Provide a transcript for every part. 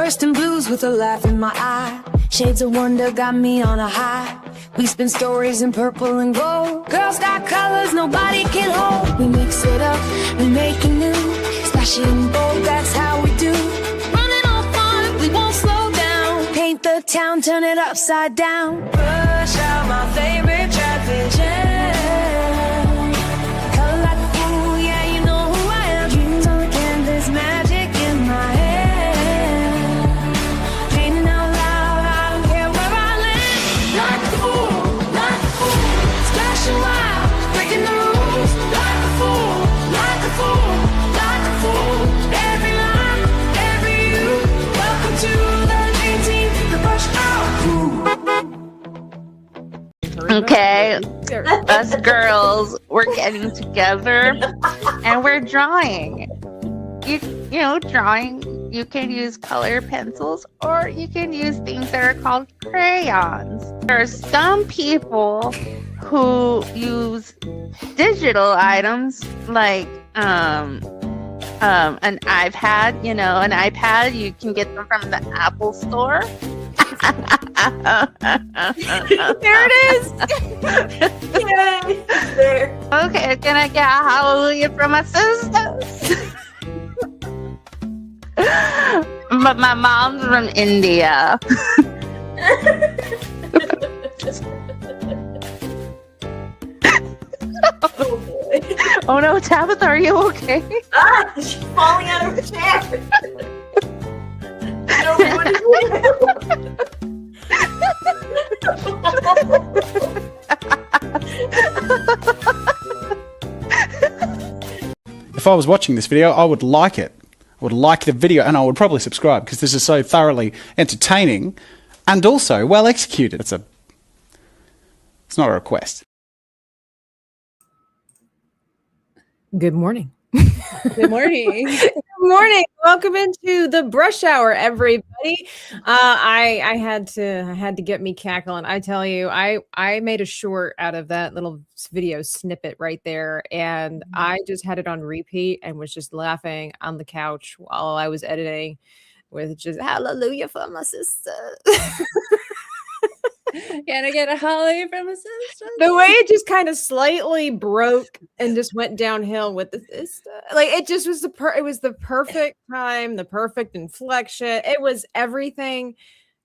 Dressed in blues with a laugh in my eye. Shades of wonder got me on a high. We spin stories in purple and gold. Girls got colors nobody can hold. We mix it up, we make it new. Splashy and bold, that's how we do. Running on fun, we won't slow down. Paint the town, turn it upside down. Rush out, my favorite traffic jam. Color like a fool, yeah, you know who I am. Dreams on the canvas, magic in my head. Painting out loud, I don't care where I live. Like a fool, like a fool. Splashing wild, breaking the rules. Like a fool, like a fool, like a fool. Every line, every you. Welcome to the dream team, the brush out crew. Okay, us girls, we're getting together and we're drawing. You know, drawing, you can use color pencils or you can use things that are called crayons. There are some people who use digital items like an iPad. You know, an iPad, you can get them from the Apple store. There it is. Yay. There. Okay, can I get a hallelujah from my sisters? But my mom's from India. Oh boy. Oh no, Tabitha, are you okay? Ah, she's falling out of her chair. If I was watching this video, I would like it. I would like the video and I would probably subscribe because this is so thoroughly entertaining and also well executed. It's not a request. Good morning. Good morning. Good morning. Welcome into the brush hour, everybody. I had to get me cackling. I tell you, I made a short out of that little video snippet right there, and I just had it on repeat and was just laughing on the couch while I was editing with just hallelujah for my sister. Can I get a hallelujah from a sister? The way it just kind of slightly broke and just went downhill with the sister. Like it just was it was the perfect time, the perfect inflection. It was everything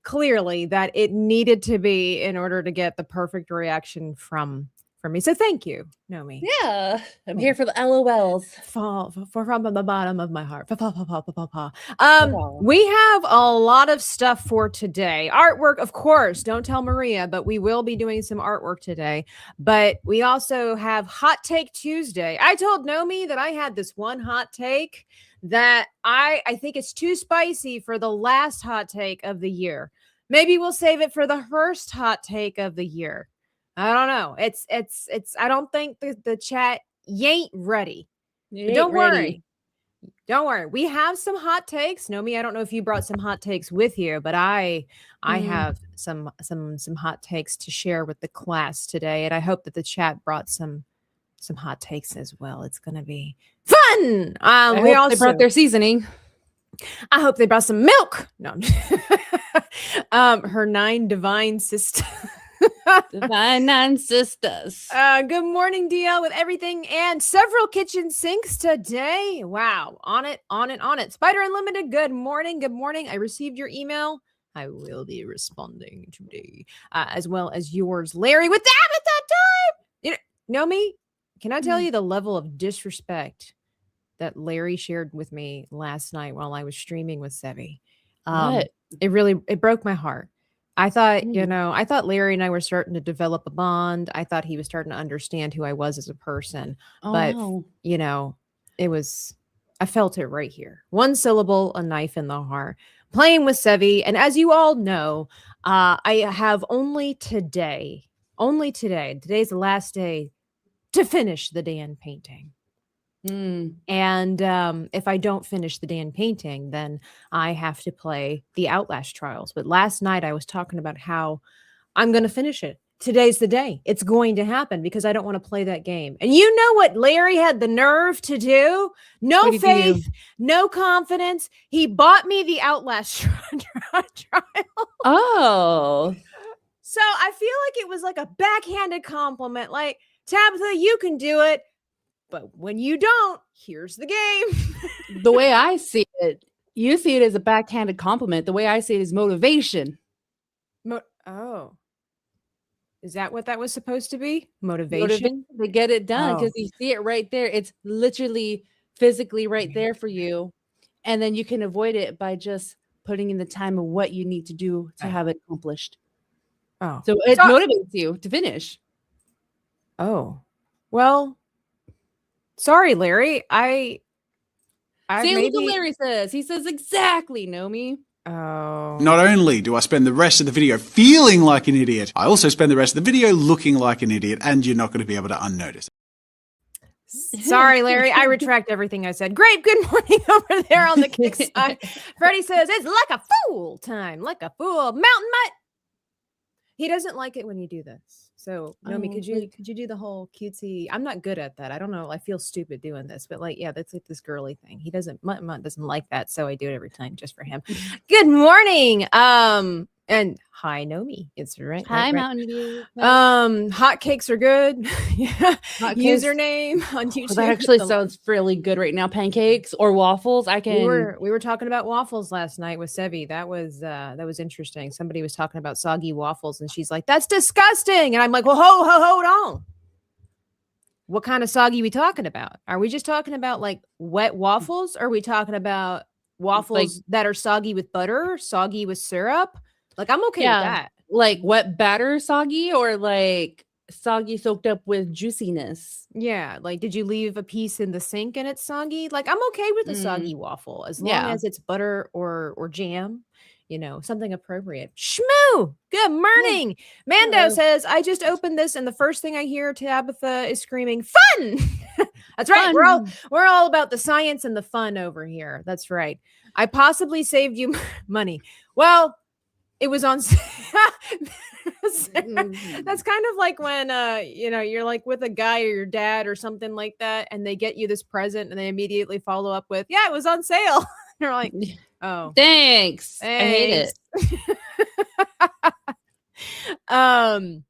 clearly that it needed to be in order to get the perfect reaction from me. So thank you, Nomi. Yeah, I'm here for the LOLs. From the bottom of my heart. We have a lot of stuff for today. Artwork, of course. Don't tell Maria, but we will be doing some artwork today. But we also have Hot Take Tuesday. I told Nomi that I had this one hot take that I think it's too spicy for the last hot take of the year. Maybe we'll save it for the first hot take of the year. I don't know. It's I don't think the chat ain't ready. Don't worry. Don't worry. We have some hot takes. Nomi, I don't know if you brought some hot takes with you, but I have some hot takes to share with the class today, and I hope that the chat brought some hot takes as well. It's going to be fun. They brought their seasoning. I hope they brought some milk. No. Her 9 divine sisters. Divine Nine Sisters. Good morning, DL, with everything and several kitchen sinks today. Wow. On it. Spider Unlimited, good morning. Good morning. I received your email. I will be responding today, as well as yours, Larry, with that at that time. You know me? Can I tell you the level of disrespect that Larry shared with me last night while I was streaming with Sevi? It broke my heart. I thought, I thought Larry and I were starting to develop a bond. I thought he was starting to understand who I was as a person. But, I felt it right here. One syllable, a knife in the heart. Playing with Sevi. And as you all know, I have only today, today's the last day to finish the Dan painting. And if I don't finish the Dan painting, then I have to play the Outlast Trials. But last night I was talking about how I'm going to finish it. today's the day. It's going to happen because I don't want to play that game. And you know what Larry had the nerve to do? No What did he do? faith, no confidence. He bought me the Outlast trial. Oh. So I feel like it was like a backhanded compliment. Like, Tabitha, you can do it. But when you don't, here's the game. The way I see it, you see it as a backhanded compliment. The way I see it is motivation. Oh. Is that what that was supposed to be? Motivation? To get it done, because Oh. you see it right there. It's literally physically right there for you. And then you can avoid it by just putting in the time of what you need to do to have it accomplished. Oh. So it motivates you to finish. Oh. Well, sorry, Larry. I See, maybe... look what Larry says. He says exactly, Nomi. Oh. Not only do I spend the rest of the video feeling like an idiot, I also spend the rest of the video looking like an idiot, and you're not going to be able to unnotice it. Sorry, Larry. I retract everything I said. Great. Good morning over there on the kick side. Freddie says, it's like a fool time. Like a fool. Mountain mutt. He doesn't like it when you do this. So, Nomi, could you do the whole cutesy? I'm not good at that. I don't know. I feel stupid doing this, but like, yeah, that's like this girly thing. He doesn't, Mutt doesn't like that, so I do it every time just for him. Good morning. And hi, Nomi. It's right. Hi, right. Mountain View. Hot cakes are good. Yeah. Hot cakes. Username on YouTube. Oh, that actually sounds really good right now. Pancakes or waffles. I can. We were talking about waffles last night with Sevi. That was interesting. Somebody was talking about soggy waffles, and she's like, "That's disgusting." And I'm like, "Well, hold on. What kind of soggy are we talking about? Are we just talking about like wet waffles? Or are we talking about waffles that are soggy with butter, soggy with syrup? Like, I'm okay with that. Like wet batter soggy, or like soggy soaked up with juiciness. Yeah. Like, did you leave a piece in the sink and it's soggy? Like, I'm okay with a soggy waffle as long as it's butter or jam, something appropriate. Shmoo! Good morning. Mando says, I just opened this and the first thing I hear Tabitha is screaming, fun! That's right. Fun. We're all about the science and the fun over here. That's right. I possibly saved you money. Well, it was on. That's kind of like when you're like with a guy or your dad or something like that, and they get you this present and they immediately follow up with, yeah, it was on sale. You're like, oh, thanks. I hate it.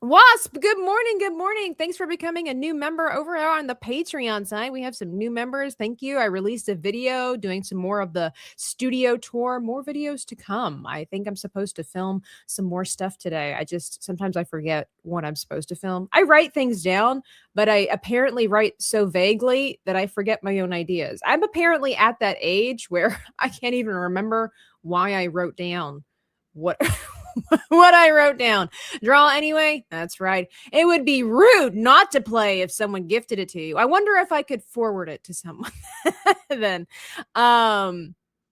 Wasp, good morning. Thanks for becoming a new member over on the Patreon side. We have some new members. Thank you. I released a video doing some more of the studio tour, more videos to come. I think I'm supposed to film some more stuff today. Sometimes I forget what I'm supposed to film. I write things down, but I apparently write so vaguely that I forget my own ideas. I'm apparently at that age where I can't even remember why I wrote down what I wrote down. Draw anyway? That's right. It would be rude not to play if someone gifted it to you. I wonder if I could forward it to someone then. Let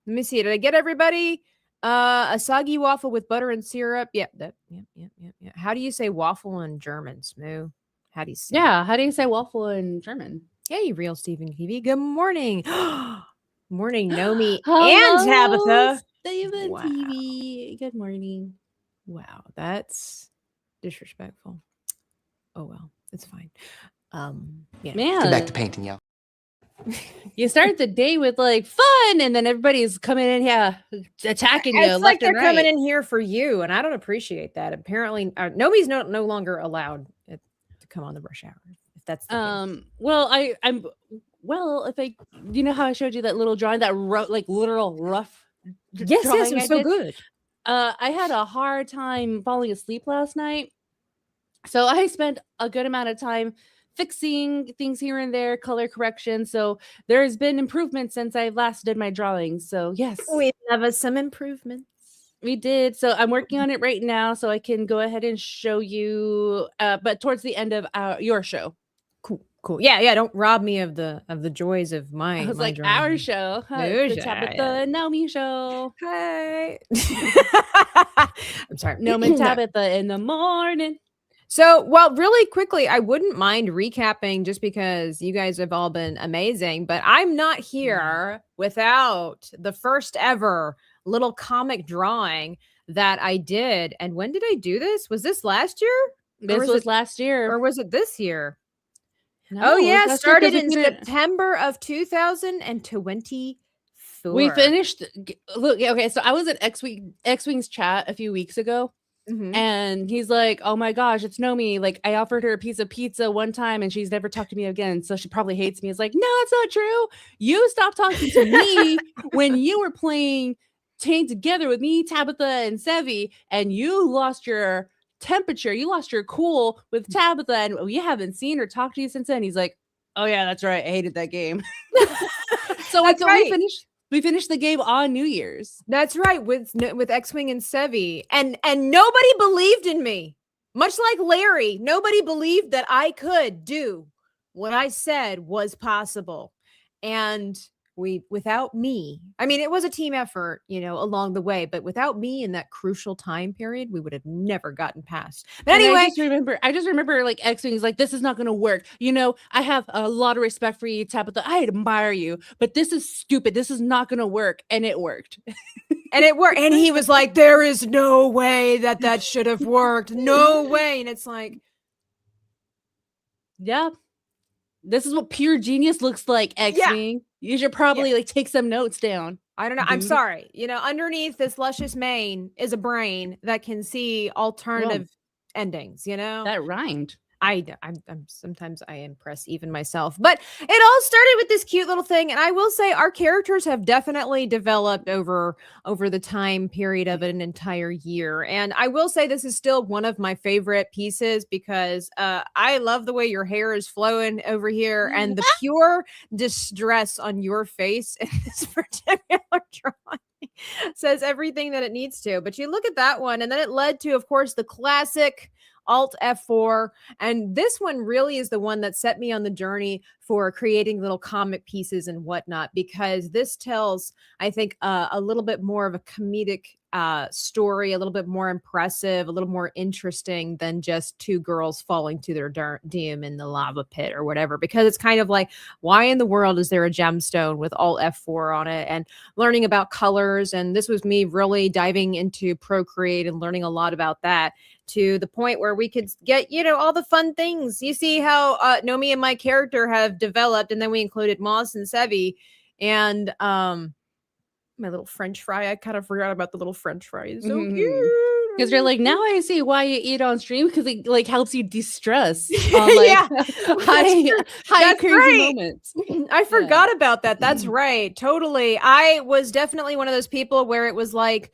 me see. Did I get everybody? A soggy waffle with butter and syrup. Yep. How do you say waffle in German, Smoo? How do you say? Yeah. How do you say waffle in German? Hey, real Stephen TV. Good morning. Morning, Nomi Hello, and Tabitha. Stephen Wow. TV. Good morning. Wow, that's disrespectful. Oh well, it's fine. Yeah. Man, Get back to painting, y'all. you start the day with like fun, and then everybody's coming in here attacking you. It's like they're and right. coming in here for you, and I don't appreciate that. Apparently, nobody's no longer allowed to come on the rush hour. If that's the case. Well, if I, how I showed you that little drawing, that literal rough. Yes, it was so did? good. I had a hard time falling asleep last night, so I spent a good amount of time fixing things here and there, color correction. So there's been improvement since I last did my drawings. So yes, We have some improvements. we did. So I'm working on it right now, so I can go ahead and show you. But towards the end of your show. Cool. Yeah. Don't rob me of the joys of my. I was my like, drawing. our show, the Tabitha and Nomi show. Hi. I'm sorry. Nomi and Tabitha in the morning. So, well, really quickly, I wouldn't mind recapping just because you guys have all been amazing, but I'm not here without the first ever little comic drawing that I did. And when did I do this? Was this last year? This was last year. Or was it this year? No, oh, it was yeah. last year 'cause Started in September of 2024. We finished. Look, okay. So I was at X-Wing's chat a few weeks ago. Mhm. And he's like, oh my gosh, it's Nomi. Like, I offered her a piece of pizza one time and she's never talked to me again. So she probably hates me. It's like, no, it's not true. You stopped talking to me when you were playing Chained Together with me, Tabitha, and Sevi, and you lost your temperature. You lost your cool with Tabitha, and we haven't seen or talked to you since then. He's like, oh yeah, that's right. I hated that game. So That's right. we finished the game on New Year's. That's right, with X-Wing and Sevi. And nobody believed in me. Much like Larry, nobody believed that I could do what I said was possible. And without me, I mean, it was a team effort, along the way, but without me in that crucial time period, we would have never gotten past. But anyway, I just remember like X-Wing's like, this is not going to work. I have a lot of respect for you, Tabitha. I admire you, but this is stupid. This is not going to work. And it worked. And it worked. And he was like, there is no way that should have worked. No way. And it's like, yeah, this is what pure genius looks like, X-Wing. Yeah. You should probably like take some notes down. I don't know. I'm sorry. Underneath this luscious mane is a brain that can see alternative endings, That rhymed. I'm sometimes I impress even myself, but it all started with this cute little thing. And I will say our characters have definitely developed over the time period of an entire year. And I will say this is still one of my favorite pieces because I love the way your hair is flowing over here and the pure distress on your face in this particular drawing says everything that it needs to. But you look at that one and then it led to, of course, the classic Alt F4. And this one really is the one that set me on the journey for creating little comic pieces and whatnot, because this tells, I think, a little bit more of a comedic story, a little bit more impressive, a little more interesting than just two girls falling to their doom in the lava pit or whatever, because it's kind of like, why in the world is there a gemstone with Alt F4 on it, and learning about colors. And this was me really diving into Procreate and learning a lot about that, to the point where we could get, all the fun things. You see how Nomi and my character have developed, and then we included Moss and Sevi, and my little French fry. I kind of forgot about the little French fry. It's so cute. Because you're like, now I see why you eat on stream, because it like helps you de-stress on like high crazy moments. I forgot about that. That's right. Totally. I was definitely one of those people where it was like,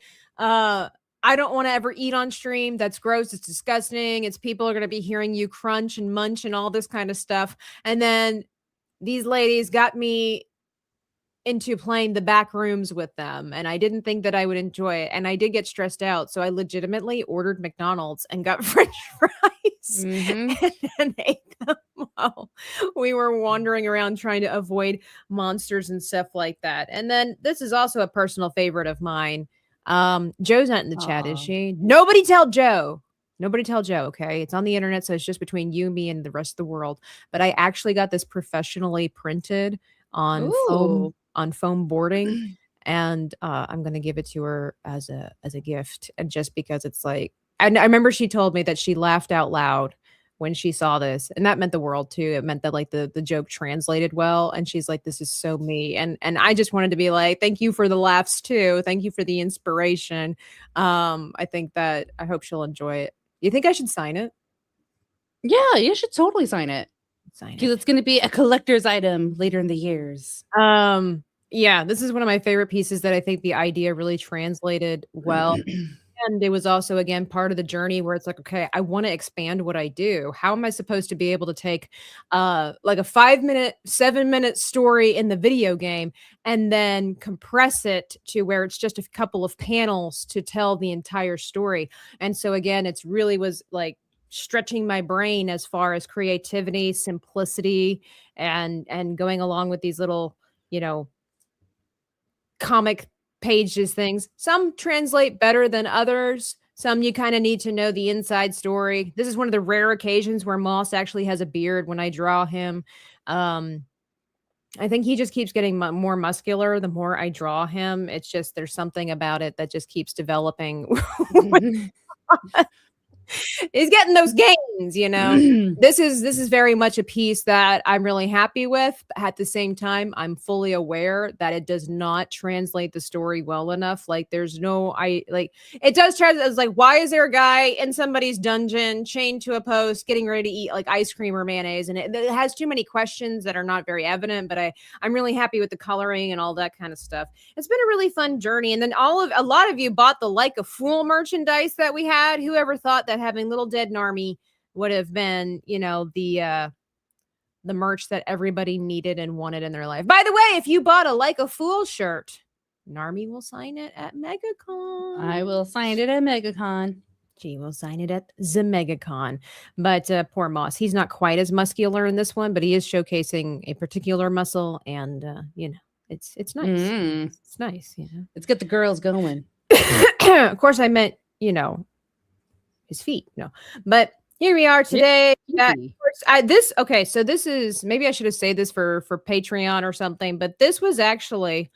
I don't want to ever eat on stream. That's gross. It's disgusting. It's people are going to be hearing you crunch and munch and all this kind of stuff. And then these ladies got me into playing the back rooms with them, and I didn't think that I would enjoy it, and I did get stressed out, so I legitimately ordered McDonald's and got French fries and ate them while we were wandering around trying to avoid monsters and stuff like that. And then this is also a personal favorite of mine. Joe's not in the chat, is she? Nobody tell Joe, okay? It's on the internet, so it's just between you, me, and the rest of the world. But I actually got this professionally printed on foam boarding, and I'm gonna give it to her as a gift. And just because it's like, and I remember she told me that she laughed out loud when she saw this, and that meant the world too. It meant that like the joke translated well, and she's like, this is so me. And I just wanted to be like, thank you for the laughs too, thank you for the inspiration. I think that I hope she'll enjoy it. You think I should sign it? Yeah, you should totally sign it. Because it's going to be a collector's item later in the years. Yeah, this is one of my favorite pieces that I think the idea really translated well. And it was also, again, part of the journey where it's like, okay, I want to expand what I do. How am I supposed to be able to take like a 5-minute, 7-minute story in the video game and then compress it to where it's just a couple of panels to tell the entire story? And so again, it's really was like stretching my brain as far as creativity, simplicity, and going along with these little, comic pages things. Some translate better than others. Some you kind of need to know the inside story. This is one of the rare occasions where Moss actually has a beard when I draw him. I think he just keeps getting more muscular the more I draw him. It's just there's something about it that just keeps developing. He's getting those gains, you know. This is very much a piece that I'm really happy with. At the same time, I'm fully aware that it does not translate the story well enough. Like there's no it does translate. It's like, why is there a guy in somebody's dungeon chained to a post getting ready to eat like ice cream or mayonnaise? And it has too many questions that are not very evident, but I'm really happy with the coloring and all that kind of stuff. It's been a really fun journey. And then a lot of you bought the Like a Fool merchandise that we had. Whoever thought that having Little Dead Narmy would have been, you know, the merch that everybody needed and wanted in their life. By the way, if you bought a Like a Fool shirt, Narmy will sign it at MegaCon. I will sign it at MegaCon. She will sign it at the MegaCon. But poor Moss, he's not quite as muscular in this one, but he is showcasing a particular muscle, and you know, it's nice. It's nice, you know. Let's get the girls going. Of course, I meant, you know, his feet. No, but here we are today. So this is, maybe I should have saved this for Patreon or something, but this was actually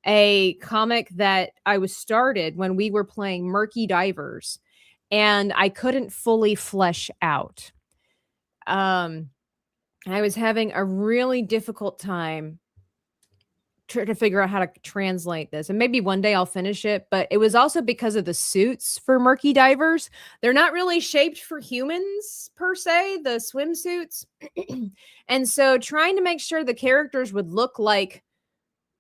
a comic that I was started when we were playing Murky Divers, and I couldn't fully flesh out. I was having a really difficult time to figure out how to translate this, and maybe one day I'll finish it. But it was also because of the suits for Murky Divers. They're not really shaped for humans per se, the swimsuits. And so trying to make sure the characters would look like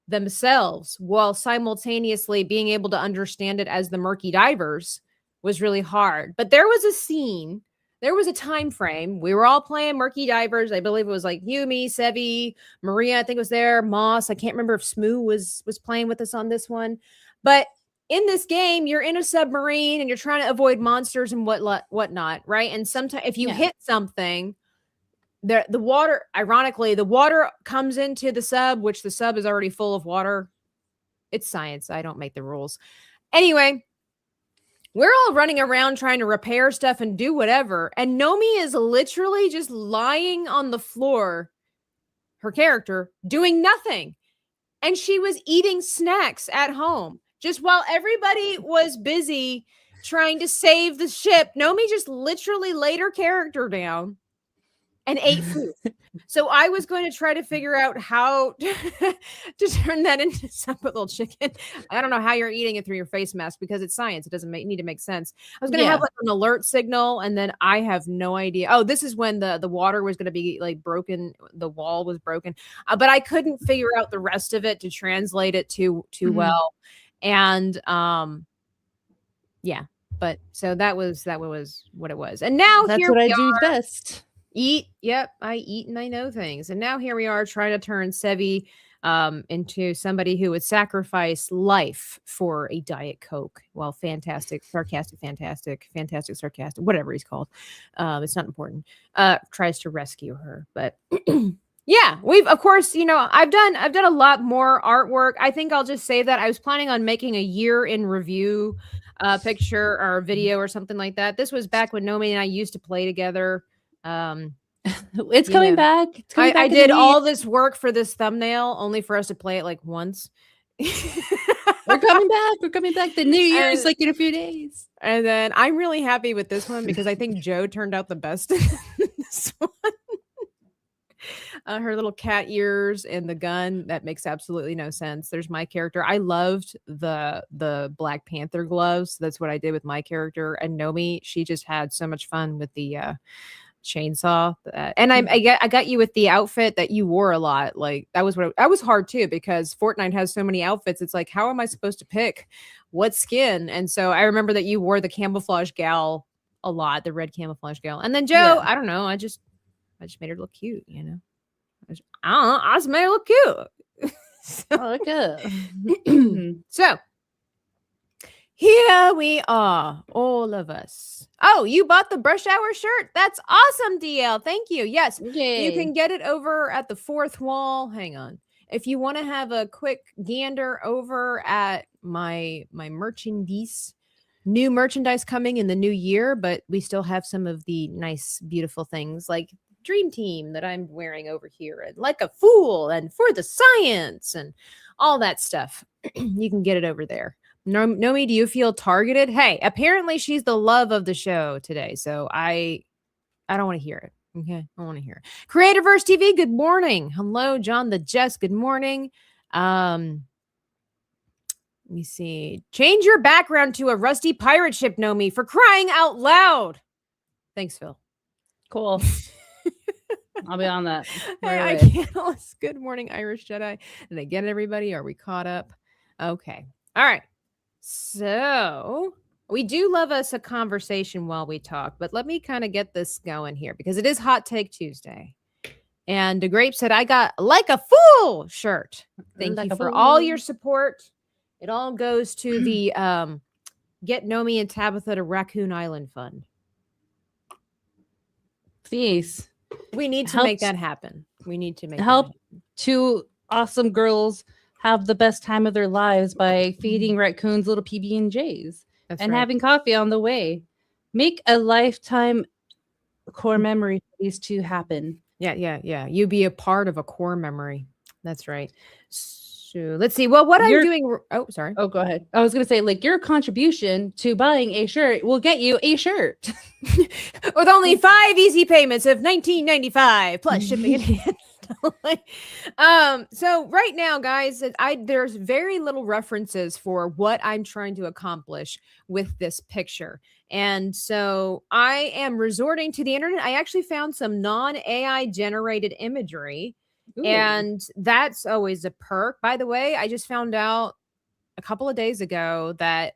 themselves while simultaneously being able to understand it as the Murky Divers was really hard. But there was a scene, there was a time frame. We were all playing Murky Divers. I believe it was like Yumi, Sevi, Maria, I think was there, Moss. I can't remember if Smoo was playing with us on this one. But in this game, you're in a submarine and you're trying to avoid monsters and whatnot, right? And sometimes if you hit something, the water, ironically, the water comes into the sub, which the sub is already full of water. It's science. I don't make the rules. Anyway, we're all running around trying to repair stuff and do whatever. And Nomi is literally just lying on the floor, her character, doing nothing. And she was eating snacks at home. Just while everybody was busy trying to save the ship, Nomi just literally laid her character down and ate food. So I was going to try to figure out how to turn that into some little chicken. I don't know how you're eating it through your face mask because it's science. It doesn't need to make sense. I was going to have like an alert signal, and then I have no idea. Oh, this is when the water was going to be like broken. The wall was broken, but I couldn't figure out the rest of it to translate it too well. And yeah, but so that was what it was. And now that's what I do best. Eat. Yep. I eat and I know things. And now here we are trying to turn Sevi into somebody who would sacrifice life for a Diet Coke. Well, fantastic, sarcastic, whatever he's called. It's not important. Tries to rescue her. But yeah, we've, of course, you know, I've done a lot more artwork. I think I'll just say that I was planning on making a year in review picture or video or something like that. This was back when Nomi and I used to play together. It's coming back. I did all this work for this thumbnail only for us to play it like once. We're coming back. The New Year's like in a few days. And then I'm really happy with this one because I think Joe turned out the best in this one. Her little cat ears and the gun, that makes absolutely no sense. There's my character. I loved the Black Panther gloves. That's what I did with my character. And Nomi, she just had so much fun with the chainsaw. And I got you with the outfit that you wore a lot. Like that was hard too, because Fortnite has so many outfits. It's like, how am I supposed to pick what skin? And so I remember that you wore the camouflage gal a lot, the red camouflage gal. And then Joe, I don't know, I just made her look cute, you know. I just made her look cute. So here we are, all of us. Oh, you bought the Brush Hour shirt? That's awesome, DL. Thank you. Yes, you can get it over at the fourth wall. Hang on. If you want to have a quick gander over at my merchandise, new merchandise coming in the new year, but we still have some of the nice, beautiful things like dream team that I'm wearing over here, and like a fool, and for the science, and all that stuff. You can get it over there. Nomi, do you feel targeted? Hey, apparently she's the love of the show today, so I don't want to hear it. Okay, I don't want to hear it. Creativerse TV, good morning. Hello, John the Jess. Good morning. Let me see. Change your background to a rusty pirate ship, Nomi, for crying out loud. Thanks, Phil. Cool. I'll be on that. Hey, I Right away. can't. Good morning, Irish Jedi. Did I get everybody? Are we caught up? Okay. All right. So we do love us a conversation while we talk, but let me kind of get this going here because it is Hot Take Tuesday. And the Grape said, I got like a fool shirt. Thank Like you a for all fool. your support. It all goes to the Get Nomi and Tabitha to Raccoon Island Fund. Please We need to make that happen. We need to make help that happen. 2 awesome girls have the best time of their lives by feeding raccoons little PB&Js That's and right. having coffee on the way. Make a lifetime core memory for these 2 happen. Yeah. You be a part of a core memory. That's right. So let's see. Well, what I'm You're- doing. Oh, sorry. Oh, go ahead. I was going to say, like, your contribution to buying a shirt will get you a shirt. With only 5 easy payments of $19.95 plus shipping and handling. So right now, guys, there's very little references for what I'm trying to accomplish with this picture. And so I am resorting to the internet. I actually found some non-AI generated imagery. Ooh. And that's always a perk. By the way, I just found out a couple of days ago that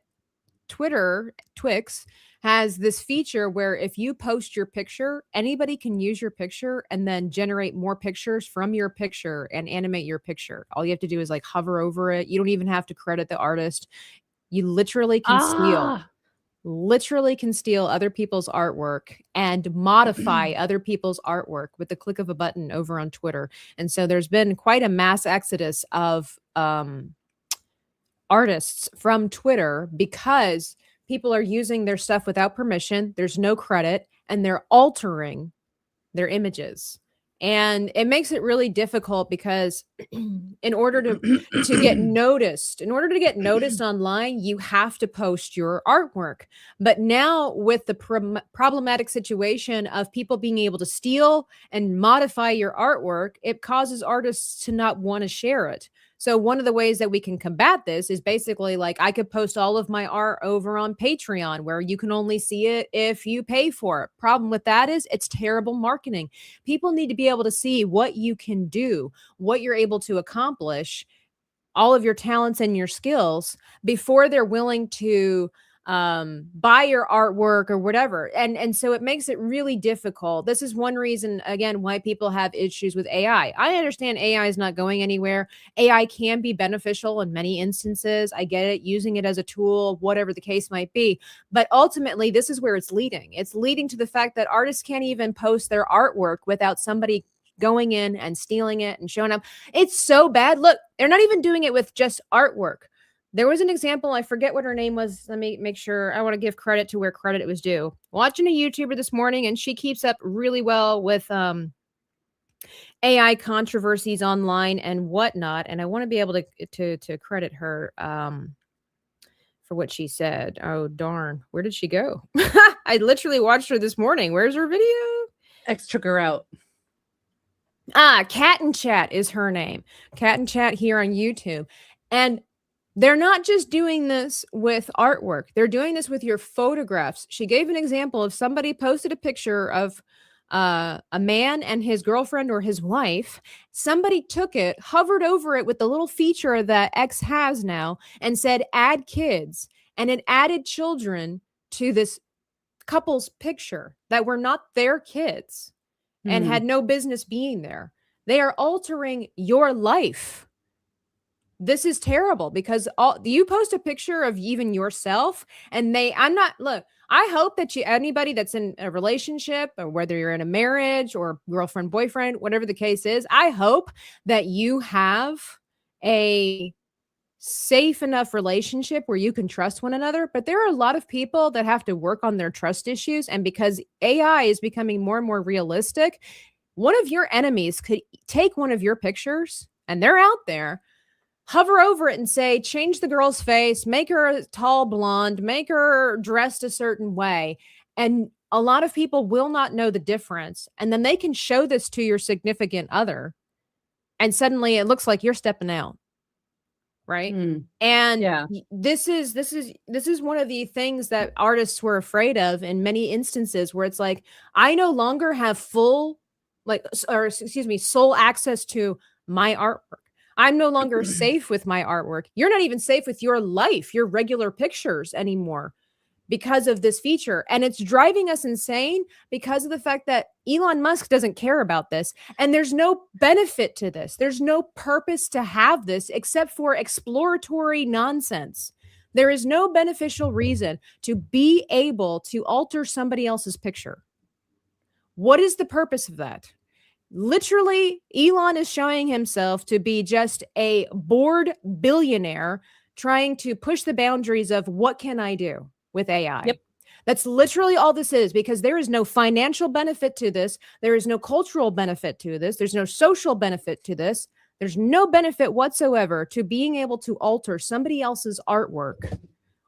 Twix has this feature where if you post your picture, anybody can use your picture and then generate more pictures from your picture and animate your picture. All you have to do is like hover over it. You don't even have to credit the artist. You literally can steal other people's artwork and modify other people's artwork with the click of a button over on Twitter. And so there's been quite a mass exodus of artists from Twitter because people are using their stuff without permission. There's no credit, and they're altering their images. And it makes it really difficult because in order to get noticed, online, you have to post your artwork. But now with the problematic situation of people being able to steal and modify your artwork, it causes artists to not want to share it. So one of the ways that we can combat this is basically like I could post all of my art over on Patreon where you can only see it if you pay for it. Problem with that is it's terrible marketing. People need to be able to see what you can do, what you're able to accomplish, all of your talents and your skills before they're willing to buy your artwork or whatever. And so it makes it really difficult. This is one reason, again, why people have issues with AI. I understand AI is not going anywhere. AI can be beneficial in many instances. I get it, using it as a tool, whatever the case might be. But ultimately, this is where it's leading. It's leading to the fact that artists can't even post their artwork without somebody going in and stealing it and showing up. It's so bad. Look, they're not even doing it with just artwork. There was an example, I forget what her name was. Let me make sure. I want to give credit to where credit was due. Watching a YouTuber this morning, and she keeps up really well with AI controversies online and whatnot. And I want to be able to credit her for what she said. Oh, darn. Where did she go? I literally watched her this morning. Where's her video? X took her out. Cat and Chat is her name. Cat and Chat here on YouTube. And they're not just doing this with artwork. They're doing this with your photographs. She gave an example of somebody posted a picture of a man and his girlfriend or his wife. Somebody took it, hovered over it with the little feature that X has now, and said, add kids. And it added children to this couple's picture that were not their kids and had no business being there. They are altering your life. This is terrible because you post a picture of even yourself and I hope that anybody that's in a relationship or whether you're in a marriage or girlfriend, boyfriend, whatever the case is, I hope that you have a safe enough relationship where you can trust one another. But there are a lot of people that have to work on their trust issues. And because AI is becoming more and more realistic, One of your enemies could take one of your pictures, and they're out there, hover over it and say, change the girl's face, make her a tall blonde, make her dressed a certain way. And a lot of people will not know the difference. And then they can show this to your significant other. And suddenly it looks like you're stepping out. Right. And Yeah. this is one of the things that artists were afraid of in many instances, where it's like, I no longer have sole access to my artwork. I'm no longer safe with my artwork. You're not even safe with your life, your regular pictures anymore, because of this feature. And it's driving us insane because of the fact that Elon Musk doesn't care about this. And there's no benefit to this. There's no purpose to have this except for exploratory nonsense. There is no beneficial reason to be able to alter somebody else's picture. What is the purpose of that? Literally, Elon is showing himself to be just a bored billionaire trying to push the boundaries of what can I do with AI. Yep. That's literally all this is, because there is no financial benefit to this. There is no cultural benefit to this. There's no social benefit to this. There's no benefit whatsoever to being able to alter somebody else's artwork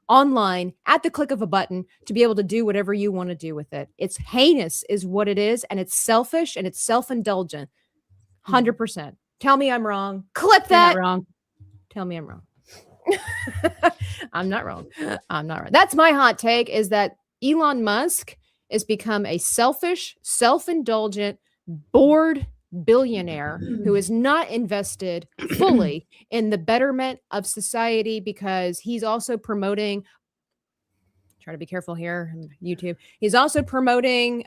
online at the click of a button to be able to do whatever you want to do with it. It's heinous is what it is. And it's selfish and it's self-indulgent. 100%. Tell me I'm wrong. Clip that. You're not wrong. Tell me I'm wrong. I'm not wrong. I'm not wrong. That's my hot take, is that Elon Musk has become a selfish, self-indulgent, bored billionaire who is not invested fully in the betterment of society, because he's also promoting, try to be careful here, YouTube. He's also promoting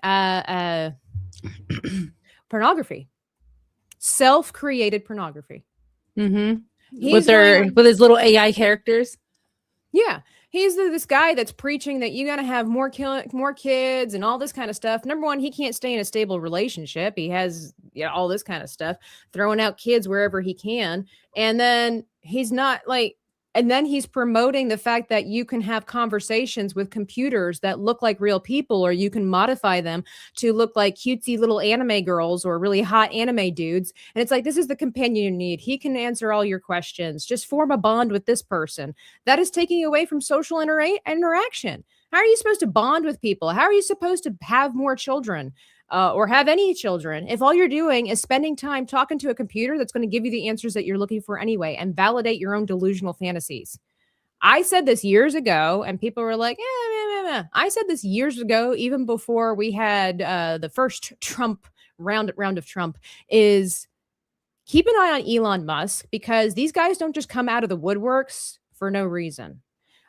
pornography, self-created pornography. Mm-hmm. With his little AI characters. Yeah. He's this guy that's preaching that you got to have more kids and all this kind of stuff. Number one, he can't stay in a stable relationship. He has all this kind of stuff, throwing out kids wherever he can. And then he's promoting the fact that you can have conversations with computers that look like real people, or you can modify them to look like cutesy little anime girls or really hot anime dudes. And it's like, this is the companion you need. He can answer all your questions. Just form a bond with this person. That is taking away from social interaction. How are you supposed to bond with people? How are you supposed to have more children? Or have any children, if all you're doing is spending time talking to a computer that's going to give you the answers that you're looking for anyway and validate your own delusional fantasies. I said this years ago, and people were like, I said this years ago, even before we had the first Trump round of Trump, is keep an eye on Elon Musk, because these guys don't just come out of the woodworks for no reason.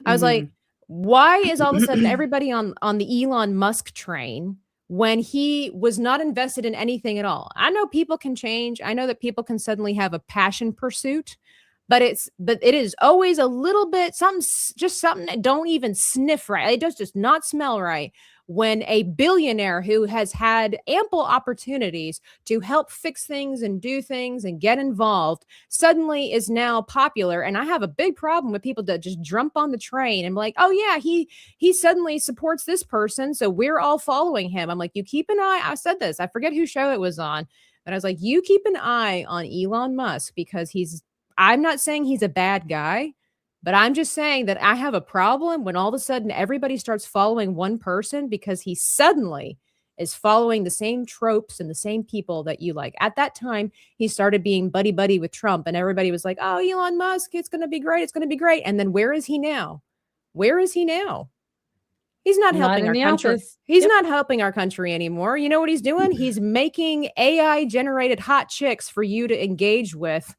I was like, why is all of a sudden everybody on the Elon Musk train when he was not invested in anything at all? I know people can change. I know that people can suddenly have a passion pursuit, but it is always a little bit something that don't even sniff right. It does just not smell right when a billionaire who has had ample opportunities to help fix things and do things and get involved suddenly is now popular. And I have a big problem with people that just jump on the train and be like, oh yeah, he suddenly supports this person, so we're all following him. I'm like, you keep an eye. I said this, I forget whose show it was on, but I was like, you keep an eye on Elon Musk, because I'm not saying he's a bad guy, but I'm just saying that I have a problem when all of a sudden everybody starts following one person because he suddenly is following the same tropes and the same people that you like. At that time, he started being buddy-buddy with Trump, and everybody was like, oh, Elon Musk, it's going to be great. It's going to be great. And then where is he now? Where is he now? He's not helping our country. He's not helping our country anymore. You know what he's doing? He's making AI-generated hot chicks for you to engage with,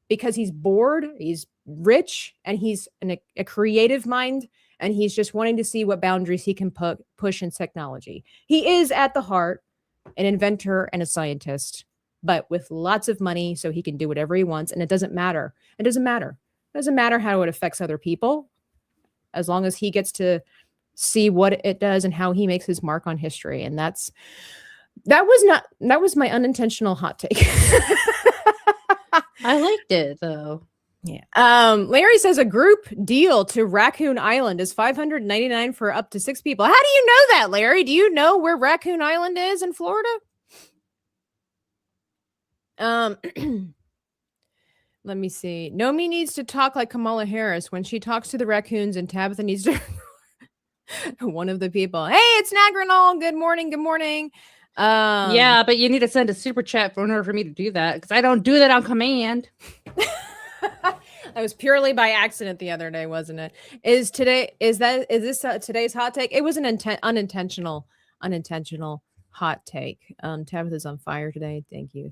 because he's bored, he's rich, and he's a creative mind, and he's just wanting to see what boundaries he can push in technology. He is at the heart an inventor and a scientist, but with lots of money, so he can do whatever he wants, and it doesn't matter. It doesn't matter. It doesn't matter how it affects other people, as long as he gets to see what it does and how he makes his mark on history. And that was my unintentional hot take. I liked it though. Yeah. Larry says a group deal to Raccoon Island is $599 for up to 6 people. How do you know that, Larry? Do you know where Raccoon Island is in Florida? Um, let me see. Nomi needs to talk like Kamala Harris when she talks to the raccoons, and Tabitha needs to one of the people. Hey, it's Nagranol. Good morning. Good morning. Yeah, but you need to send a super chat in order for me to do that because I don't do that on command. That was purely by accident the other day, wasn't it? Is this today's hot take? It was an unintentional hot take. Tabitha's on fire today. Thank you.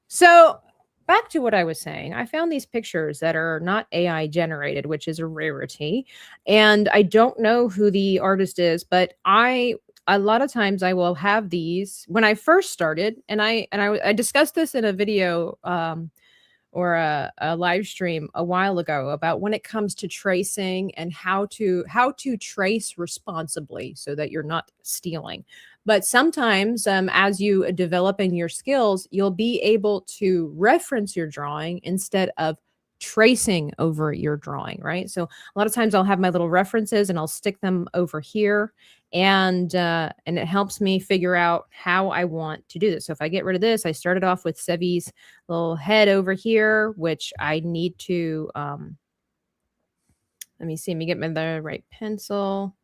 So back to what I was saying. I found these pictures that are not AI generated, which is a rarity, and I don't know who the artist is, but a lot of times I will have these when I first started, and I discussed this in a video or a live stream a while ago about when it comes to tracing and how to trace responsibly so that you're not stealing. But sometimes as you develop in your skills, you'll be able to reference your drawing instead of tracing over your drawing, right? So a lot of times I'll have my little references and I'll stick them over here, and it helps me figure out how I want to do this. So if I get rid of this, I started off with Sevi's little head over here, which I need to let me see, let me get the right pencil.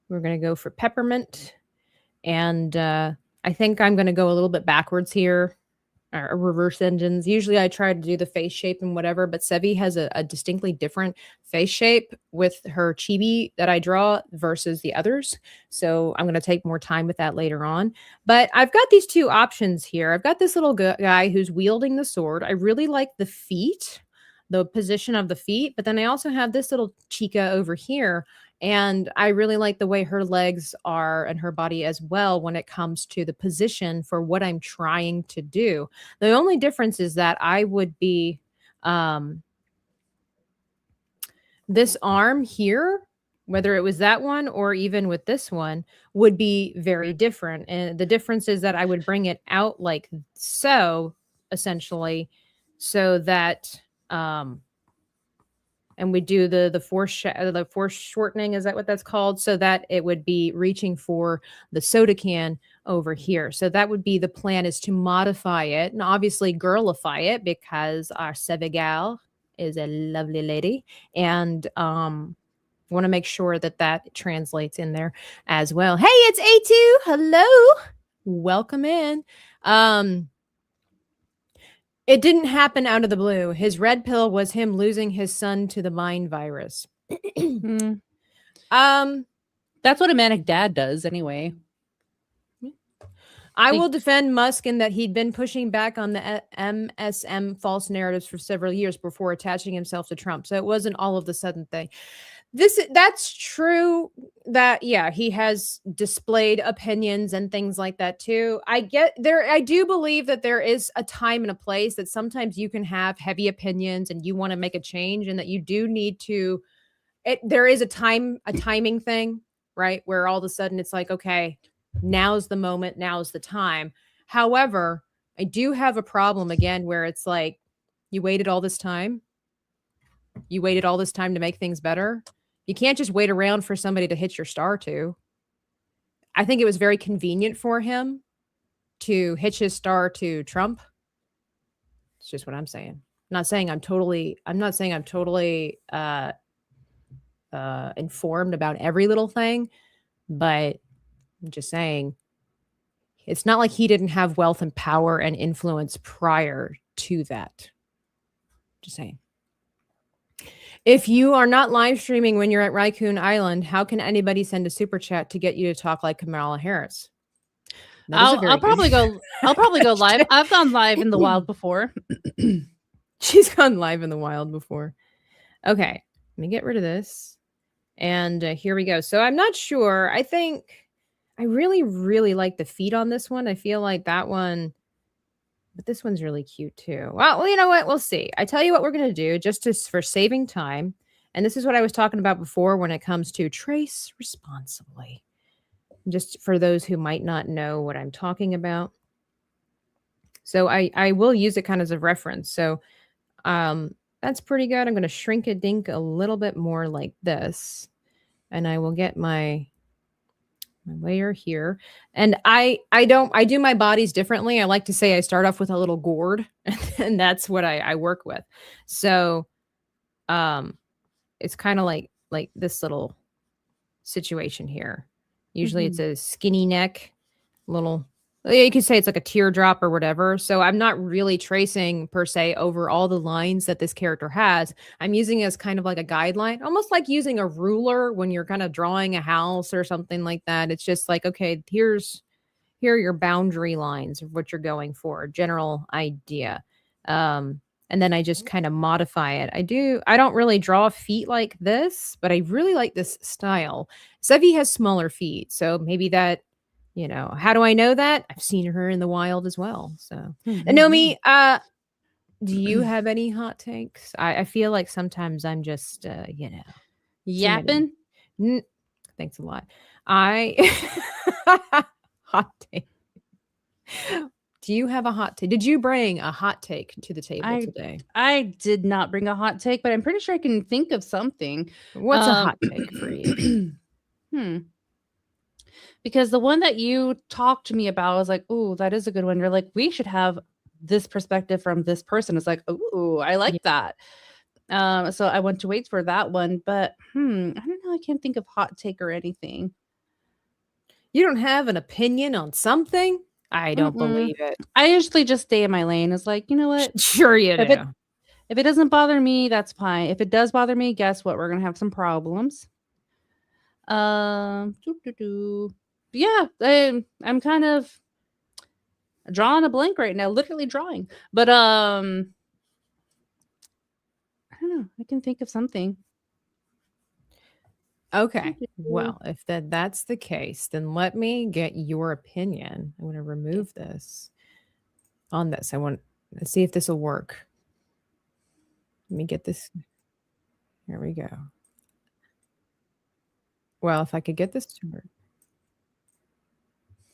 We're going to go for peppermint, and I think I'm going to go a little bit backwards here. Or reverse engines. Usually I try to do the face shape and whatever, but Sevi has a distinctly different face shape with her chibi that I draw versus the others. So I'm going to take more time with that later on. But I've got these two options here. I've got this little guy who's wielding the sword. I really like the feet, the position of the feet, but then I also have this little chica over here. And I really like the way her legs are and her body as well when it comes to the position for what I'm trying to do. The only difference is that I would be this arm here, whether it was that one or even with this one, would be very different. And the difference is that I would bring it out like so, essentially, so that and we do the force shortening, is that what that's called? So that it would be reaching for the soda can over here. So that would be the plan, is to modify it and obviously girlify it, because our Sevigal is a lovely lady, and want to make sure that that translates in there as well. Hey, it's A2. Hello. Welcome in. It didn't happen out of the blue. His red pill was him losing his son to the mind virus. That's what a manic dad does anyway. I will defend Musk in that he'd been pushing back on the MSM false narratives for several years before attaching himself to Trump. So it wasn't all of the sudden thing. That's true that, yeah, he has displayed opinions and things like that too. I do believe that there is a time and a place that sometimes you can have heavy opinions and you want to make a change, and that you do need to, there is a timing thing, right? Where all of a sudden it's like, okay, now's the moment, now's the time. However, I do have a problem again where it's like, you waited all this time to make things better. You can't just wait around for somebody to hit your star to. I think it was very convenient for him to hitch his star to Trump. It's just what I'm saying. I'm not saying I'm totally informed about every little thing, but I'm just saying it's not like he didn't have wealth and power and influence prior to that. Just saying. If you are not live streaming when you're at Raccoon Island, how can anybody send a super chat to get you to talk like Kamala Harris? I'll probably go live. I've gone live in the wild before. She's gone live in the wild before. Okay, let me get rid of this. And here we go. So I'm not sure. I think I really, really like the feet on this one. I feel like that one, but this one's really cute too. Well, you know what? We'll see. I tell you what we're going to do for saving time. And this is what I was talking about before when it comes to trace responsibly. Just for those who might not know what I'm talking about. So I will use it kind of as a reference. So that's pretty good. I'm going to shrink a little bit more like this. And I will get my layer here. And I do my bodies differently. I like to say I start off with a little gourd and that's what I work with. So it's kind of like this little situation here. Usually it's a skinny neck, little, you could say it's like a teardrop or whatever. So I'm not really tracing per se over all the lines that this character has. I'm using it as kind of like a guideline, almost like using a ruler when you're kind of drawing a house or something like that. It's just like, okay, here are your boundary lines of what you're going for, general idea. And then I just kind of modify it. I don't really draw feet like this, but I really like this style. Sevi has smaller feet, so maybe that, how do I know that? I've seen her in the wild as well. So, and Nomi, do you have any hot takes? I feel like sometimes I'm just, Yapping. Thanks a lot. Hot take. Do you have a hot take? Did you bring a hot take to the table today? I did not bring a hot take, but I'm pretty sure I can think of something. What's a hot take for you? Because the one that you talked to me about, I was like, oh, that is a good one. You're like, we should have this perspective from this person. It's like, oh, I like that. So I want to wait for that one. But I don't know. I can't think of hot take or anything. You don't have an opinion on something? I don't believe it. I usually just stay in my lane. It's like, you know what? Sure you do. If it doesn't bother me, that's fine. If it does bother me, guess what? We're going to have some problems. Yeah, I'm kind of drawing a blank right now, literally drawing. But I don't know. I can think of something. Okay. Well, if that's the case, then let me get your opinion. I want to remove this on this. I want to see if this will work. Let me get this. Here we go. Well, if I could get this to work.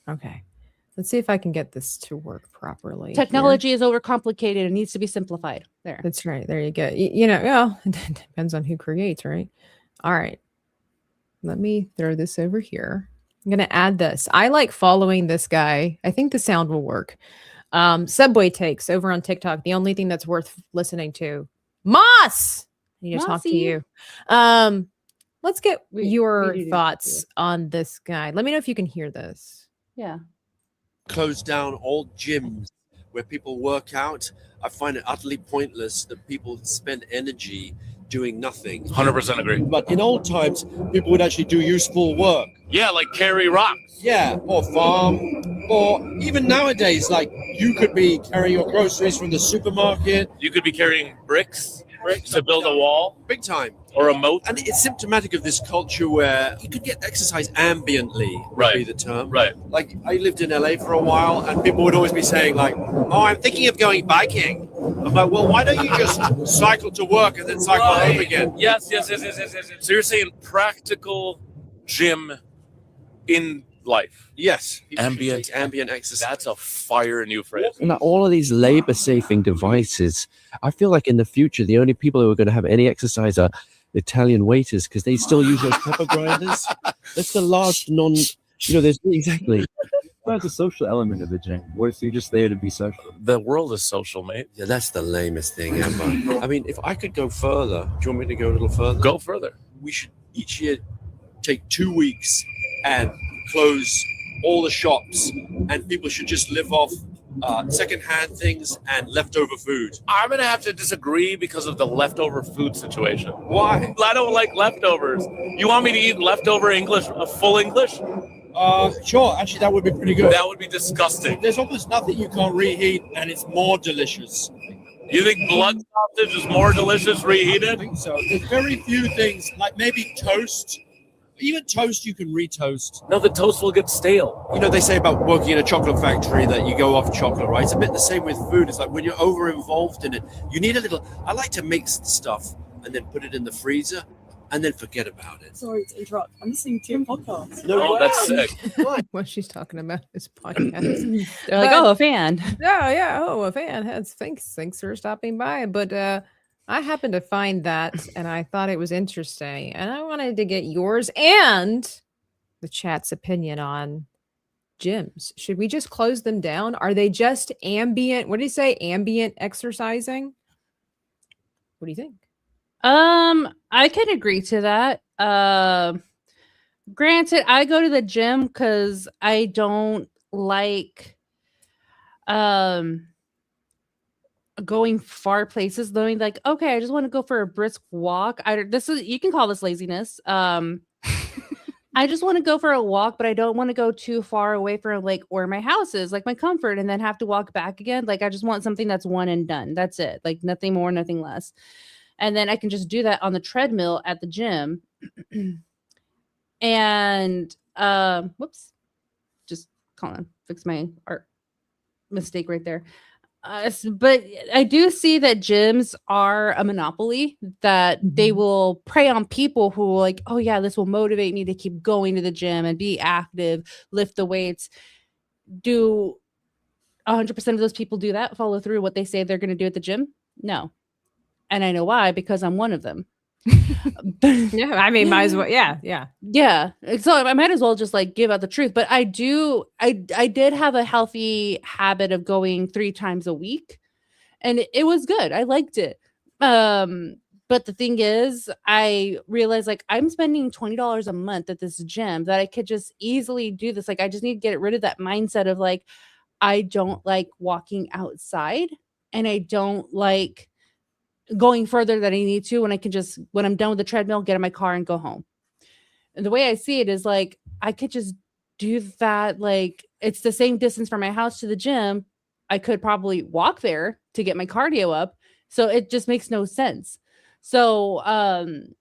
Okay. Let's see if I can get this to work properly. Technology is overcomplicated and needs to be simplified. There. That's right. There you go. It depends on who creates, right? All right. Let me throw this over here. I'm going to add this. I like following this guy. I think the sound will work. Subway Takes over on TikTok. The only thing that's worth listening to. Moss! I need to talk to you. Let's get your thoughts on this guy. Let me know if you can hear this. Yeah. Close down all gyms where people work out. I find it utterly pointless that people spend energy doing nothing. 100% agree. But in old times, people would actually do useful work. Yeah, like carry rocks. Yeah, or farm. Or even nowadays, like you could be carrying your groceries from the supermarket. You could be carrying bricks to build a wall. Big time. Or a moat. And it's symptomatic of this culture where you could get exercise ambiently, would be the term. Right. Like I lived in LA for a while and people would always be saying like, oh, I'm thinking of going biking. I'm like, well, why don't you just cycle to work and then cycle home again? Yes. So you're saying practical gym in life. Yes. Ambient exercise. That's a fire new phrase. And all of these labor-saving devices, I feel like in the future, the only people who are going to have any exercise are Italian waiters because they still use those pepper grinders. That's the last there's exactly. That's a social element of the gym. What if you're just there to be social? The world is social, mate. Yeah, that's the lamest thing ever. I mean, if I could go further, do you want me to go a little further? Go further. We should each year take 2 weeks and close all the shops, and people should just live off secondhand things and leftover food. I'm going to have to disagree because of the leftover food situation. Why? I don't like leftovers. You want me to eat leftover English, full English? Sure. Actually, that would be pretty good. That would be disgusting. There's almost nothing you can't reheat, and it's more delicious. You think blood sausage is more delicious reheated? I think so. There's very few things, like maybe toast. Even toast you can retoast. No, the toast will get stale. You know, they say about working in a chocolate factory that you go off chocolate, right? It's a bit the same with food. It's like when you're over involved in it, you need a little. I like to mix stuff and then put it in the freezer and then forget about it. Sorry to interrupt. I'm listening to your podcast. No, that's sick. What she's talking about is podcast. They're like, oh, a fan. Yeah. Oh, a fan. Thanks for stopping by. But I happened to find that and I thought it was interesting and I wanted to get yours and the chat's opinion on gyms. Should we just close them down? Are they just ambient? What did he say? Ambient exercising? What do you think? I can agree to that. Granted, I go to the gym because I don't like going far places, knowing like, okay, I just want to go for a brisk walk. You can call this laziness. I just want to go for a walk, but I don't want to go too far away from like where my house is, like my comfort, and then have to walk back again. Like I just want something that's one and done. That's it. Like nothing more, nothing less. And then I can just do that on the treadmill at the gym. And whoops, just fix my art mistake right there. But I do see that gyms are a monopoly, that they will prey on people who are like, oh yeah, this will motivate me to keep going to the gym and be active, lift the weights. Do 100% of those people do that? Follow through what they say they're going to do at the gym? No. And I know why, because I'm one of them. Yeah, I mean, might as well. Yeah. So I might as well just like give out the truth. But I did have a healthy habit of going 3 times a week, and it was good. I liked it. But the thing is, I realized like I'm spending $20 a month at this gym that I could just easily do this. Like I just need to get rid of that mindset of like I don't like walking outside, and I don't like going further than I need to, when I can just, when I'm done with the treadmill, get in my car and go home. And the way I see it is like, I could just do that. Like it's the same distance from my house to the gym. I could probably walk there to get my cardio up. So it just makes no sense. So, I'm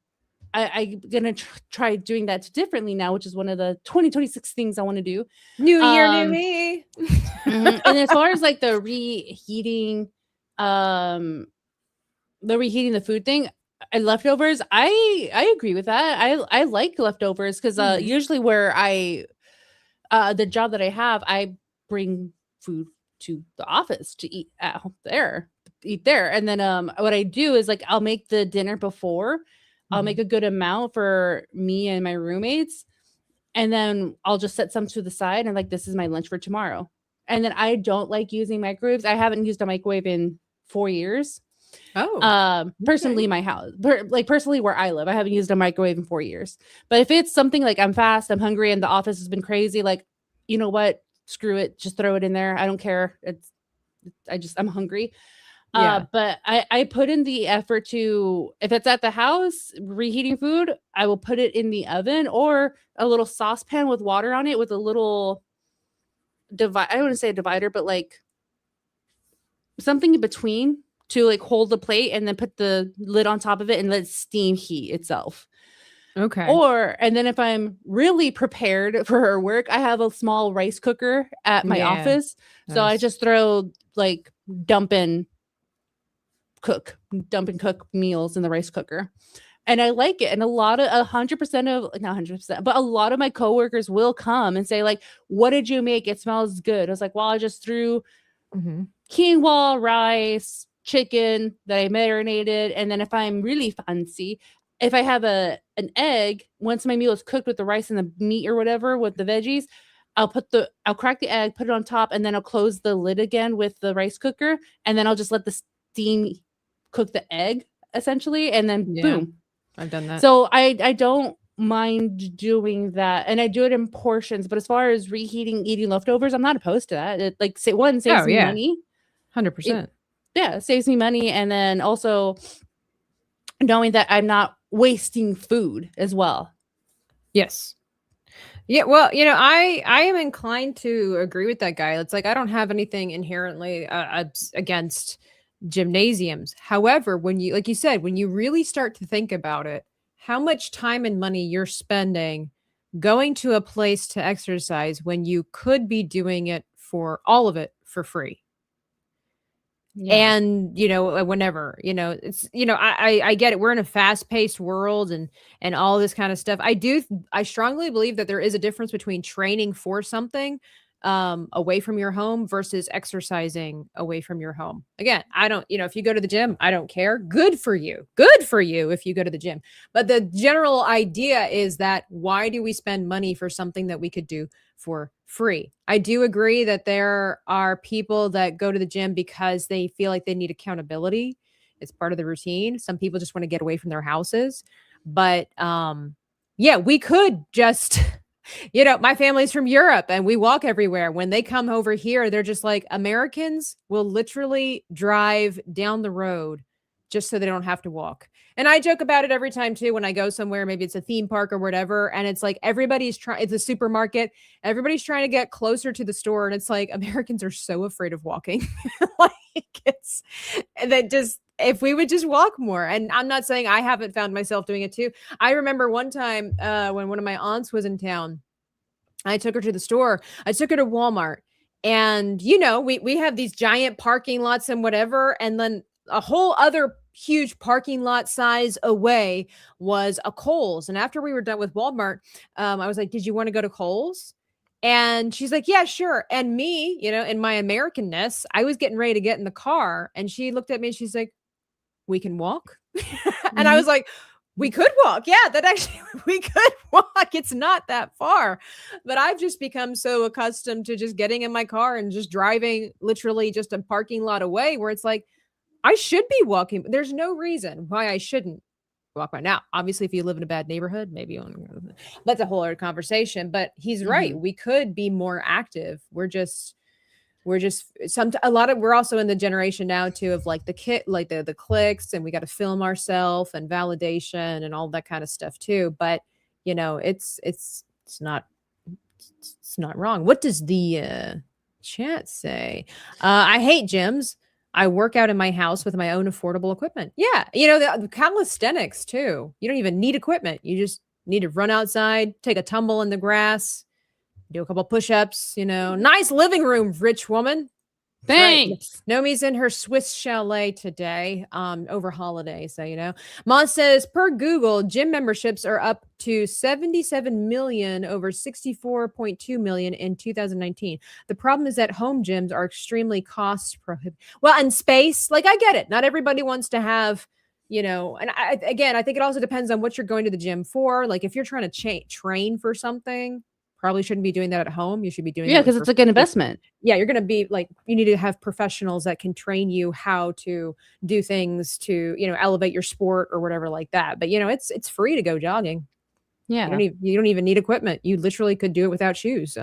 going to try doing that differently now, which is one of the 2026 things I want to do. New year, new me. And as far as like the reheating the food thing and leftovers, I agree with that. I like leftovers because usually where the job that I have, I bring food to the office to eat there, and then what I do is like I'll make the dinner before. I'll make a good amount for me and my roommates, and then I'll just set some to the side and like this is my lunch for tomorrow. And then I don't like using microwaves. I haven't used a microwave in 4 years. Personally, my house, personally where I live, I haven't used a microwave in 4 years. But if it's something like I'm fast, I'm hungry, and the office has been crazy, like, you know what? Screw it. Just throw it in there. I don't care. I'm hungry. But I put in the effort to, if it's at the house, reheating food, I will put it in the oven or a little saucepan with water on it with a little I wouldn't say a divider, but like something in between to like hold the plate and then put the lid on top of it and let steam heat itself. Okay. And then if I'm really prepared for work, I have a small rice cooker at my office. Nice. So I just throw like dump and cook meals in the rice cooker. And I like it. And a lot of 100%, but a lot of my coworkers will come and say like, what did you make? It smells good. I was like, well, I just threw quinoa, rice, chicken that I marinated. And then if I'm really fancy, if I have an egg, once my meal is cooked with the rice and the meat or whatever with the veggies, I'll crack the egg, put it on top, and then I'll close the lid again with the rice cooker. And then I'll just let the steam cook the egg essentially. And then boom. I've done that. So I don't mind doing that. And I do it in portions. But as far as eating leftovers, I'm not opposed to that. It saves me money. 100%. It saves me money. And then also knowing that I'm not wasting food as well. Yes. Yeah, well, I am inclined to agree with that guy. It's like I don't have anything inherently against gymnasiums. However, when you, like you said, when you really start to think about it, how much time and money you're spending going to a place to exercise when you could be doing it for all of it for free. Yeah. And, whenever, it's, I get it. We're in a fast paced world and all this kind of stuff. I strongly believe that there is a difference between training for something away from your home versus exercising away from your home. Again, I don't, if you go to the gym, I don't care. Good for you. Good for you if you go to the gym. But the general idea is that why do we spend money for something that we could do for free? I do agree that there are people that go to the gym because they feel like they need accountability. It's part of the routine. Some people just want to get away from their houses. But yeah, we could just my family's from Europe and we walk everywhere. When they come over here, they're just like, Americans will literally drive down the road just so they don't have to walk. And I joke about it every time too, when I go somewhere, maybe it's a theme park or whatever. And it's like, it's a supermarket. Everybody's trying to get closer to the store. And it's like, Americans are so afraid of walking. If we would just walk more. And I'm not saying I haven't found myself doing it too. I remember one time when one of my aunts was in town, I took her to the store. I took her to Walmart. And, we have these giant parking lots and whatever. And then a whole other huge parking lot size away was a Kohl's. And after we were done with Walmart, I was like, did you want to go to Kohl's? And she's like, yeah, sure. And me, in my Americanness, I was getting ready to get in the car. And she looked at me and she's like, we can walk. And I was like, we could walk. Yeah, that actually we could walk. It's not that far. But I've just become so accustomed to just getting in my car and just driving literally just a parking lot away where it's like, I should be walking. There's no reason why I shouldn't walk right now. Obviously, if you live in a bad neighborhood, maybe that's a whole other conversation. But he's right. We could be more active. We're also in the generation now too of like the clicks, and we got to film ourselves and validation and all that kind of stuff too. But it's not wrong. What does the chat say? I hate gyms. I work out in my house with my own affordable equipment. Yeah, the calisthenics too. You don't even need equipment. You just need to run outside, take a tumble in the grass, do a couple push-ups, nice living room, rich woman. Thanks. Right. Nomi's in her Swiss chalet today, over holiday. So, Ma says per Google, gym memberships are up to 77 million over 64.2 million in 2019. The problem is that home gyms are extremely cost prohibitive. Well, and space, I get it. Not everybody wants to have, and I think it also depends on what you're going to the gym for. Like if you're trying to train for something, probably shouldn't be doing that at home. You should be doing because it's like an investment. Yeah, you're going to be you need to have professionals that can train you how to do things to, elevate your sport or whatever like that. But, it's free to go jogging. Yeah. You don't even need equipment. You literally could do it without shoes.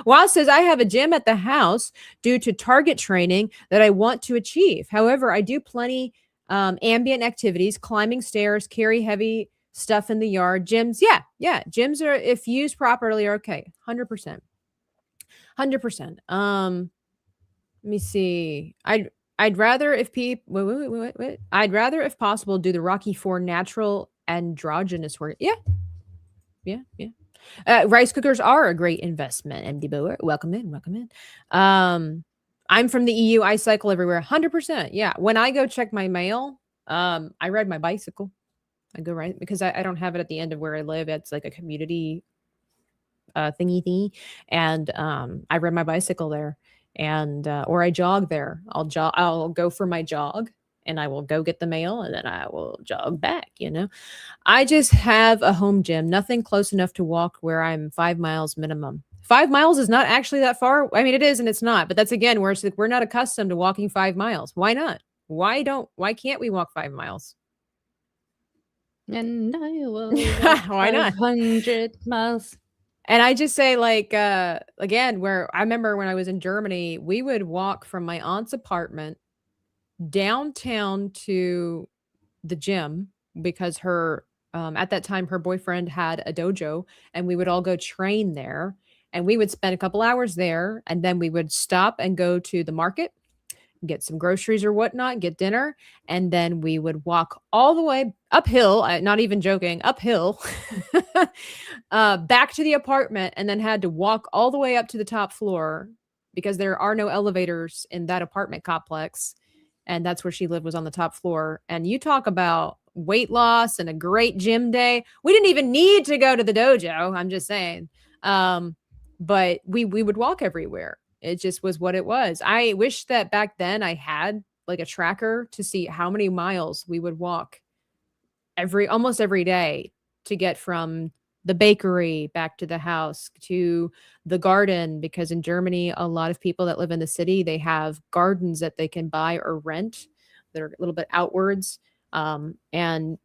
Waz says, I have a gym at the house due to target training that I want to achieve. However, I do plenty ambient activities, climbing stairs, carry heavy stuff in the yard. Gyms, yeah, gyms are, if used properly, are okay. 100%. Let me see. I'd rather if I'd rather if possible do the Rocky IV natural androgynous work. Yeah. Rice cookers are a great investment. MD Boer, welcome in. I'm from the EU. I cycle everywhere. 100%. Yeah. When I go check my mail, I ride my bicycle. I go right because I don't have it at the end of where I live. It's like a community thingy. And I ride my bicycle there, and or I jog there. I'll go for my jog, and I will go get the mail, and then I will jog back. I just have a home gym, nothing close enough to walk where I'm 5 miles minimum. 5 miles is not actually that far. I mean, it is and it's not, but that's again where we're not accustomed to walking 5 miles. Why not? Why can't we walk 5 miles? And I will why not 100 miles. And I just say again, where I remember when I was in Germany, we would walk from my aunt's apartment downtown to the gym because her at that time her boyfriend had a dojo, and we would all go train there, and we would spend a couple hours there, and then we would stop and go to the market, get some groceries or whatnot, get dinner, and then we would walk all the way uphill, not even joking, uphill, back to the apartment, and then had to walk all the way up to the top floor because there are no elevators in that apartment complex. And that's where she lived, was on the top floor. And you talk about weight loss and a great gym day. We didn't even need to go to the dojo. I'm just saying. but we would walk everywhere. It just was what it was. I wish that back then I had like a tracker to see how many miles we would walk almost every day to get from the bakery back to the house to the garden, because in Germany a lot of people that live in the city, they have gardens that they can buy or rent that are a little bit outwards, and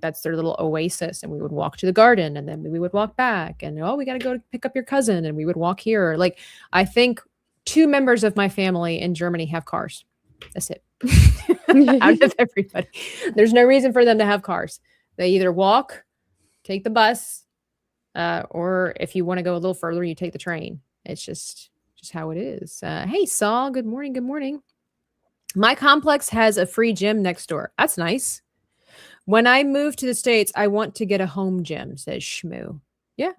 that's their little oasis. And we would walk to the garden, and then we would walk back, and we got to go pick up your cousin, and we would walk here. Like, I think 2 members of my family in Germany have cars. That's it. Out of everybody, there's no reason for them to have cars. They either walk, take the bus, or if you want to go a little further, you take the train. It's just how it is. Hey, Saul, good morning. Good morning. My complex has a free gym next door. That's nice. When I move to the States, I want to get a home gym, says Shmoo. Yeah.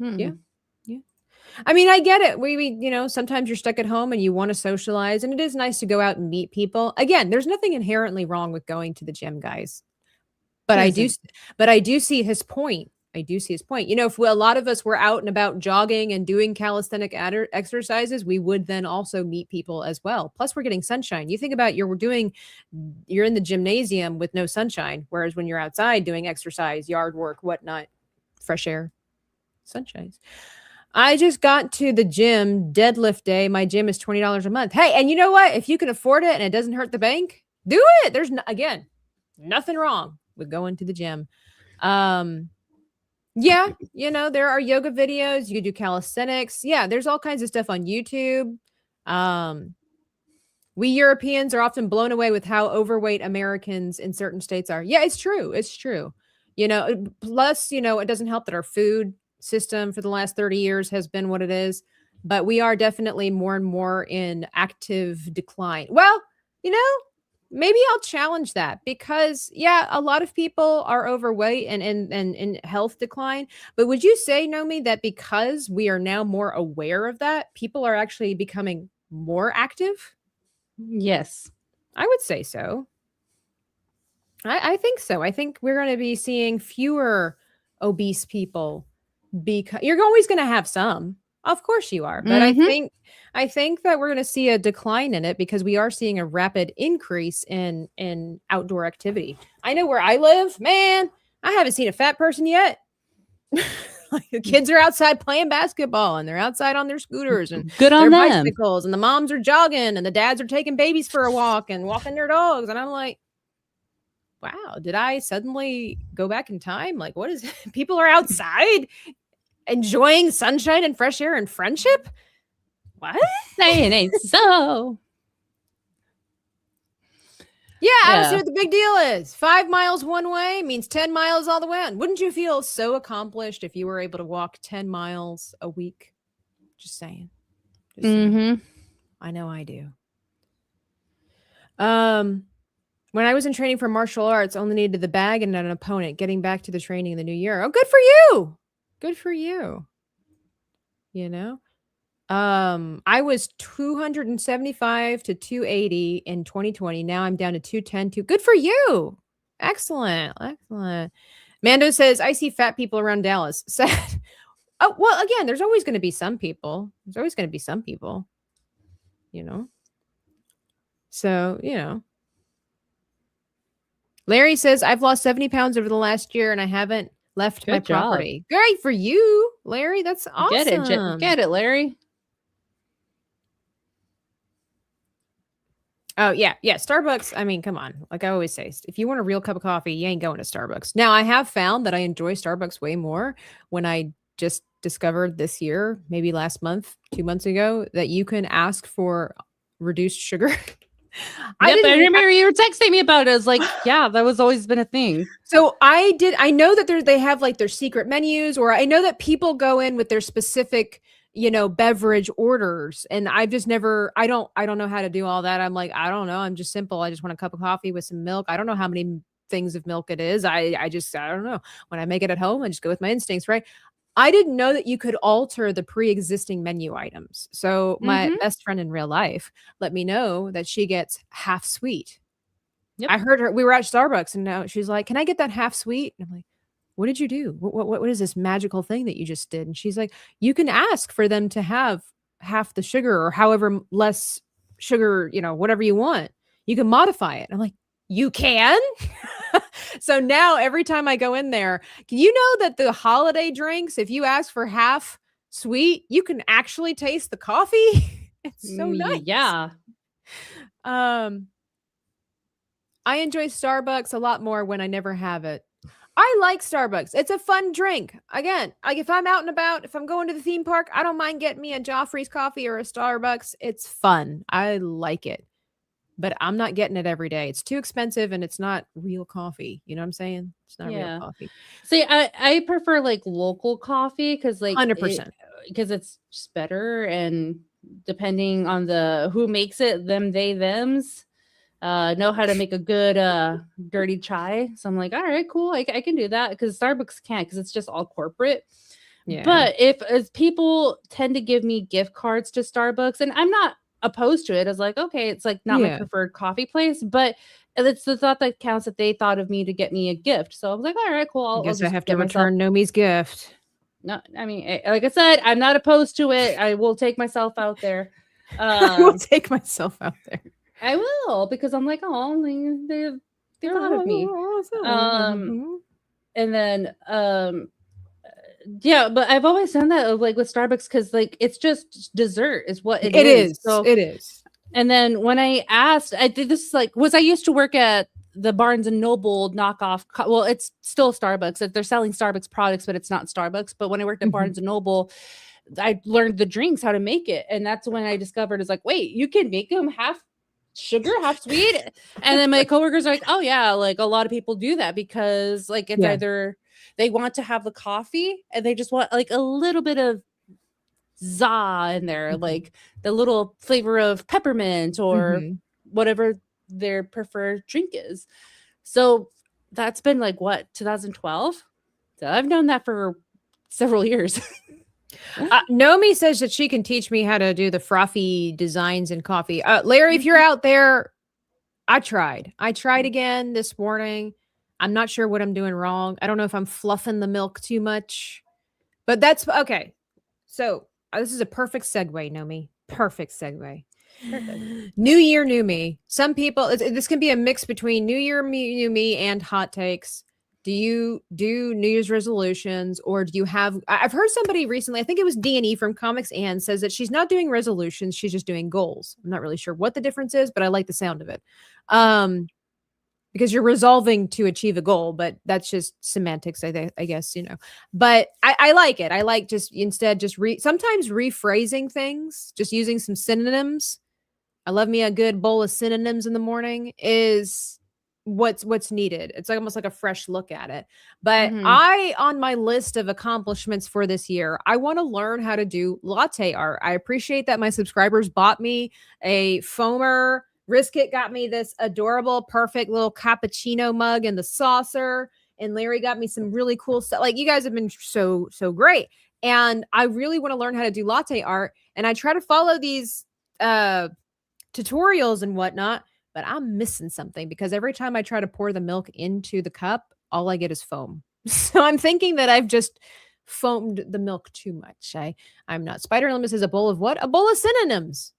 I mean, I get it. We sometimes you're stuck at home and you want to socialize, and it is nice to go out and meet people. Again, there's nothing inherently wrong with going to the gym, guys. But I do see his point. If a lot of us were out and about jogging and doing calisthenic exercises, we would then also meet people as well. Plus, we're getting sunshine. You think about you're in the gymnasium with no sunshine, whereas when you're outside doing exercise, yard work, whatnot, fresh air, sunshine. I just got to the gym deadlift day. My gym is $20 a month. Hey, and you know what? If you can afford it and it doesn't hurt the bank, do it. There's nothing wrong with going to the gym. Yeah, there are yoga videos. You can do calisthenics. Yeah, there's all kinds of stuff on YouTube. We Europeans are often blown away with how overweight Americans in certain states are. Yeah, it's true. Plus, it doesn't help that our food system for the last 30 years has been what it is, but we are definitely more and more in active decline. Well, maybe I'll challenge that, because a lot of people are overweight and in health decline. But would you say, Nomi, that because we are now more aware of that, people are actually becoming more active? Yes, I would say so. I think so. I think we're going to be seeing fewer obese people, because you're always going to have some. Of course you are. But I think that we're going to see a decline in it, because we are seeing a rapid increase in outdoor activity. I know where I live, man, I haven't seen a fat person yet. Like, the kids are outside playing basketball, and they're outside on their scooters and good on their them. bicycles, and the moms are jogging, and the dads are taking babies for a walk and walking their dogs. And I'm like, wow, did I suddenly go back in time? Like, what is it? People are outside enjoying sunshine and fresh air and friendship? What? Saying ain't so. Yeah, I don't see what the big deal is. 5 miles one way means 10 miles all the way on. Wouldn't you feel so accomplished if you were able to walk 10 miles a week? Just saying. I know I do. When I was in training for martial arts, only needed the bag and an opponent. Getting back to the training in the new year. Oh, good for you. Good for you. I was 275 to 280 in 2020. Now I'm down to 210. Good for you. Excellent. Mando says, I see fat people around Dallas. Sad. Oh, well, again, there's always going to be some people. So, Larry says, I've lost 70 pounds over the last year and I haven't left my property. Great for you, Larry. That's awesome. Get it, Larry. Oh, yeah. Starbucks. I mean, come on. Like I always say, if you want a real cup of coffee, you ain't going to Starbucks. Now, I have found that I enjoy Starbucks way more when I just discovered this year, maybe last month, 2 months ago, that you can ask for reduced sugar. I remember you were texting me about it. I was like, yeah, that was always been a thing. So I know that they have like their secret menus, or I know that people go in with their specific, beverage orders. And I've just never, I don't know how to do all that. I'm like, I don't know. I'm just simple. I just want a cup of coffee with some milk. I don't know how many things of milk it is. I don't know. When I make it at home, I just go with my instincts, right? I didn't know that you could alter the pre-existing menu items. So my best friend in real life let me know that she gets half sweet. Yep. I heard her, we were at Starbucks and now she's like, can I get that half sweet? And I'm like, what did you do? What is this magical thing that you just did? And she's like, you can ask for them to have half the sugar or however less sugar, whatever you want. You can modify it. I'm like, you can? So now every time I go in there, you know that the holiday drinks, if you ask for half sweet, you can actually taste the coffee. It's so nice. Yeah. I enjoy Starbucks a lot more when I never have it. I like Starbucks. It's a fun drink. Again, like if I'm out and about, if I'm going to the theme park, I don't mind getting me a Joffrey's coffee or a Starbucks. It's fun. I like it. But I'm not getting it every day. It's too expensive and it's not real coffee. You know what I'm saying? It's not real coffee. See, I prefer like local coffee because 100%. Because it's just better, and depending on the who makes it, them, they, thems, know how to make a good dirty chai. So I'm like, all right, cool. I can do that because Starbucks can't because it's just all corporate. Yeah. But as people tend to give me gift cards to Starbucks, and I'm not opposed to it. I was like, okay, it's like not my preferred coffee place, but it's the thought that counts that they thought of me to get me a gift. So I was like, all right, cool. I guess I have to return Nomi's gift. No, I mean, like I said, I'm not opposed to it. I will take myself out there. I will take myself out there. I will, because I'm like, oh, they thought of me. And then yeah, but I've always done that like with Starbucks because like it's just dessert is what it is. So it is. And then when I asked, I did this I used to work at the Barnes and Noble knockoff. Well, it's still Starbucks. They're selling Starbucks products, but it's not Starbucks. But when I worked at Barnes and Noble, I learned the drinks, how to make it. And that's when I discovered, it's like, wait, you can make them half sugar, half sweet. And then my coworkers are like, oh yeah, like a lot of people do that because like it's either they want to have the coffee and they just want like a little bit of za in there, like the little flavor of peppermint or whatever their preferred drink is. So that's been like what, 2012? So I've known that for several years. Nomi says that she can teach me how to do the frothy designs in coffee. Larry, if you're out there, I tried again this morning. I'm not sure what I'm doing wrong. I don't know if I'm fluffing the milk too much, but that's okay. So this is a perfect segue, Nomi. Perfect segue. Perfect. New year, new me. Some people, this can be a mix between new year, new me and hot takes. Do you do New Year's resolutions, or do you have, I've heard somebody recently, I think it was D&E from Comics Ann, says that she's not doing resolutions. She's just doing goals. I'm not really sure what the difference is, but I like the sound of it. Because you're resolving to achieve a goal, but that's just semantics, I guess, but I like it. I like just sometimes rephrasing things, just using some synonyms. I love me a good bowl of synonyms in the morning is what's needed. It's like almost like a fresh look at it. But on my list of accomplishments for this year, I want to learn how to do latte art. I appreciate that my subscribers bought me a foamer. Riskit got me this adorable, perfect little cappuccino mug and the saucer. And Larry got me some really cool stuff. Like, you guys have been so great. And I really want to learn how to do latte art. And I try to follow these tutorials and whatnot, but I'm missing something because every time I try to pour the milk into the cup, all I get is foam. So I'm thinking that I've just foamed the milk too much. I'm not. Spider Limit says a bowl of what? A bowl of synonyms.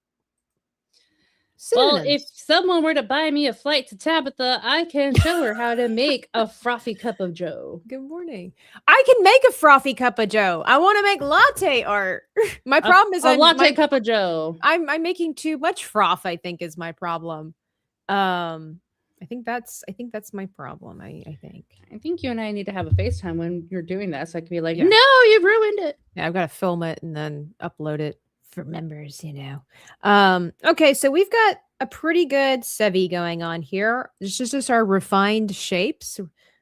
Well, if someone were to buy me a flight to Tabitha, I can show her how to make a frothy cup of joe. Good morning. I can make a frothy cup of joe. I want to make latte art. My problem is a latte cup of joe. I'm making too much froth, I think, is my problem. I think that's my problem. I think you and I need to have a FaceTime when you're doing that, so I can be like, no, you've ruined it. Yeah, I've got to film it and then upload it for members, Okay, so we've got a pretty good Sevi going on here. This is just our refined shapes.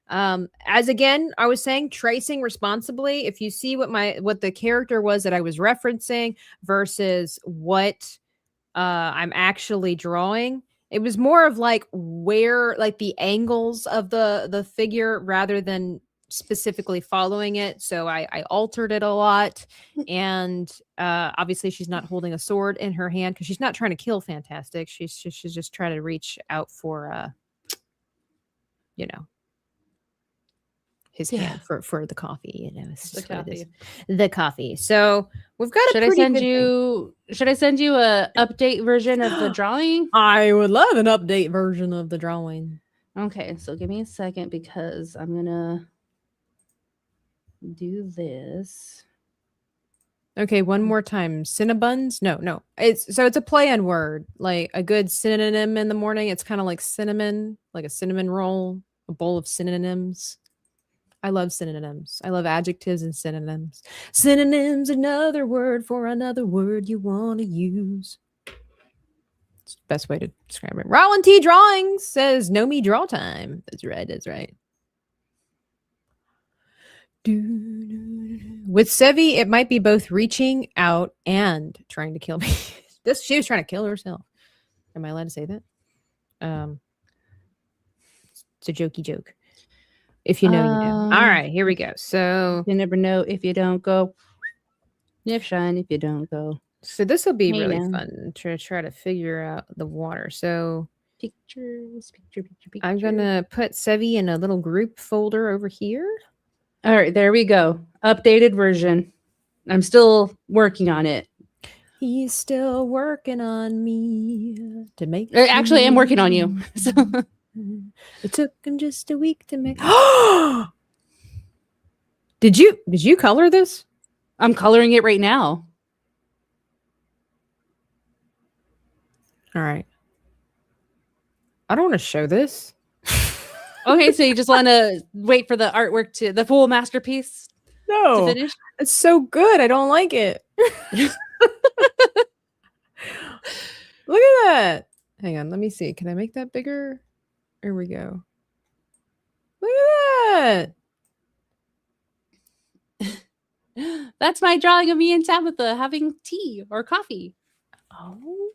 As again, I was saying, tracing responsibly. If you see what the character was that I was referencing versus what I'm actually drawing, it was more of like where, like the angles of the figure rather than specifically following it. So I altered it a lot. And obviously she's not holding a sword in her hand because she's not trying to kill Fantastic. She's just trying to reach out for his Yeah. hand for the coffee. It's The just what it is. coffee. The coffee. So we've got Should a I pretty send good thing. you? Should I send you a update version of the drawing? I would love an update version of the drawing. Okay, so give me a second because I'm gonna do this. Okay, one more time. Cinnabuns? No. It's a play on word. Like a good synonym in the morning. It's kind of like cinnamon, like a cinnamon roll, a bowl of synonyms. I love synonyms. I love adjectives and synonyms. Synonyms, another word for another word you want to use. It's the best way to describe it. Rollin T Drawings says, "No me draw time." That's right. That's right. With Sevi, it might be both reaching out and trying to kill me. She was trying to kill herself. Am I allowed to say that? It's a jokey joke. If you know, you know. All right, here we go. So you never know if you don't go. Nip shine if you don't go. So this will be Hey, really now. fun to try to figure out the water. So Picture. I'm gonna put Sevi in a little group folder over here. All right, there we go. Updated version. I'm still working on it. He's still working on me to make. Actually, I'm working on you. So it took him just a week to make. Did you color this? I'm coloring it right now. All right. I don't want to show this. Okay, so you just want to wait for the artwork to the full masterpiece to finish? It's so good. I don't like it. Look at that. Hang on, let me see. Can I make that bigger? Here we go. Look at that. That's my drawing of me and Tabitha having tea or coffee. Oh,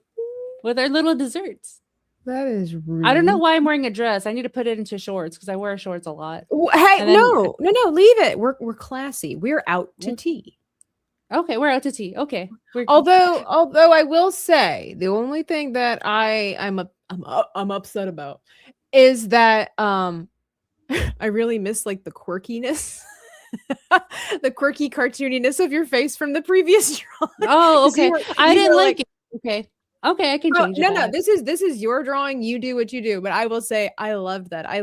with our little desserts. that is rude. I don't know why I'm wearing a dress. I need to put it into shorts because I wear shorts a lot. Hey, And then- no, leave it. We're classy. We're out to tea. Okay, we're out to tea. Okay. Although I will say the only thing that I'm upset about is that I really miss like the quirkiness. The quirky cartooniness of your face from the previous drawing. Oh, okay. I you didn't were like it. Okay. Okay, I can change it. No, back. this is your drawing. You do what you do. But I will say I loved that. I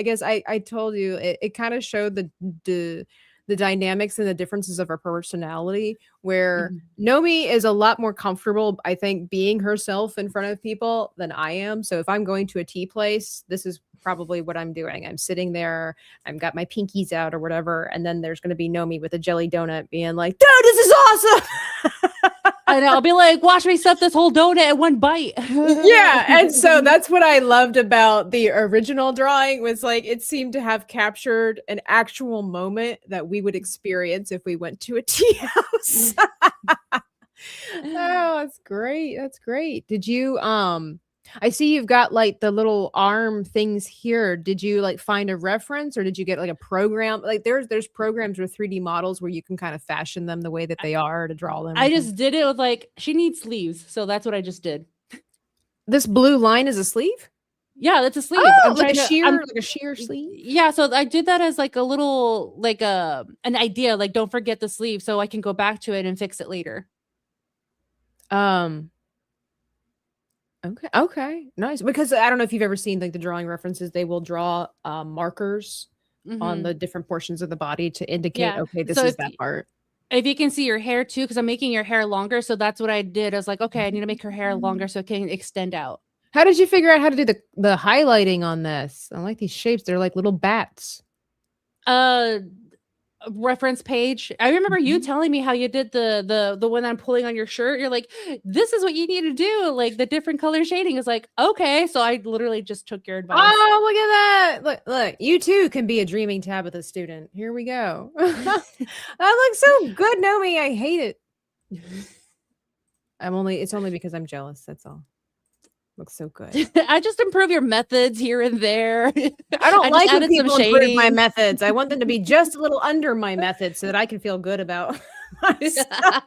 guess I told you it kind of showed the dynamics and the differences of her personality, where Nomi is a lot more comfortable, I think, being herself in front of people than I am. So if I'm going to a tea place, this is probably what I'm doing. I'm sitting there, I've got my pinkies out or whatever, and then there's going to be Nomi with a jelly donut being like, dude, this is awesome. And I'll be like, watch me stuff this whole donut in one bite. Yeah, and so that's what I loved about the original drawing, was like it seemed to have captured an actual moment that we would experience if we went to a tea house. Oh, that's great. That's great. Did you I see you've got like the little arm things here. Did you like find a reference, or did you get like a program? Like there's programs with 3D models where you can kind of fashion them the way that they are to draw them. I just did it with like, she needs sleeves. So that's what I just did. This blue line is a sleeve? Yeah, that's a sleeve. Oh, I'm like trying a sheer sleeve? Yeah, so I did that as like a little, like an idea, like don't forget the sleeve so I can go back to it and fix it later. Okay, nice. Because I don't know if you've ever seen like the drawing references, they will draw markers on the different portions of the body to indicate, okay, this is that part. If you can see your hair too, because I'm making your hair longer, so that's what I did. I was like, okay, I need to make her hair longer so it can extend out. How did you figure out how to do the highlighting on this? I like these shapes. They're like little bats. Reference page. I remember you telling me how you did the one I'm pulling on your shirt. You're like, this is what you need to do. Like the different color shading is like, okay. So I literally just took your advice. Oh, look at that. Look, you too can be a dreaming Tabitha student. Here we go. That looks so good, Nomi. I hate it. It's only because I'm jealous. That's all. Looks so good. I just improve your methods here and there. I don't like when people improve shading. my methods. I want them to be just a little under my methods so that I can feel good about myself.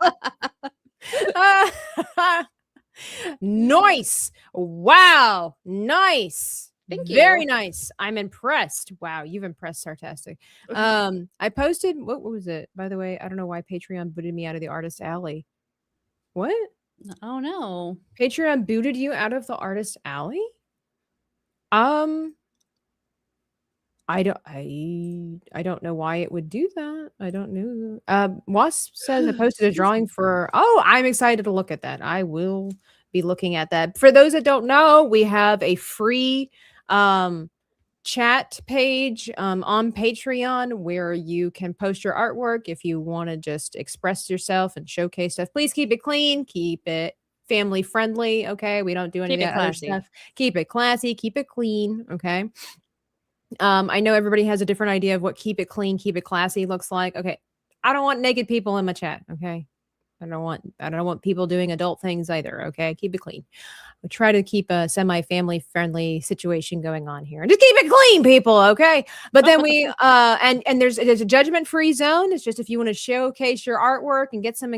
Nice. Wow. Nice. Thank you. Very nice. I'm impressed. Wow, you've impressed Sartastic. I posted, what was it? By the way, I don't know why Patreon booted me out of the Artist Alley. What? Oh no. Patreon booted you out of the Artist Alley? I don't know why it would do that. I don't know. Wasp says I posted a drawing for. Oh, I'm excited to look at that. I will be looking at that. For those that don't know, we have a free chat page on Patreon where you can post your artwork if you want to just express yourself and showcase stuff. Please keep it clean, keep it family friendly. Okay, we don't do any Keep of it that other classy. stuff. Keep it classy, keep it clean. Okay. I know everybody has a different idea of what keep it clean, keep it classy looks like. Okay. I don't want naked people in my chat. Okay. I don't want people doing adult things either. Okay. Keep it clean. We try to keep a semi-family friendly situation going on here. Just keep it clean, people. Okay. But then we and there's a judgment-free zone. It's just if you want to showcase your artwork and get some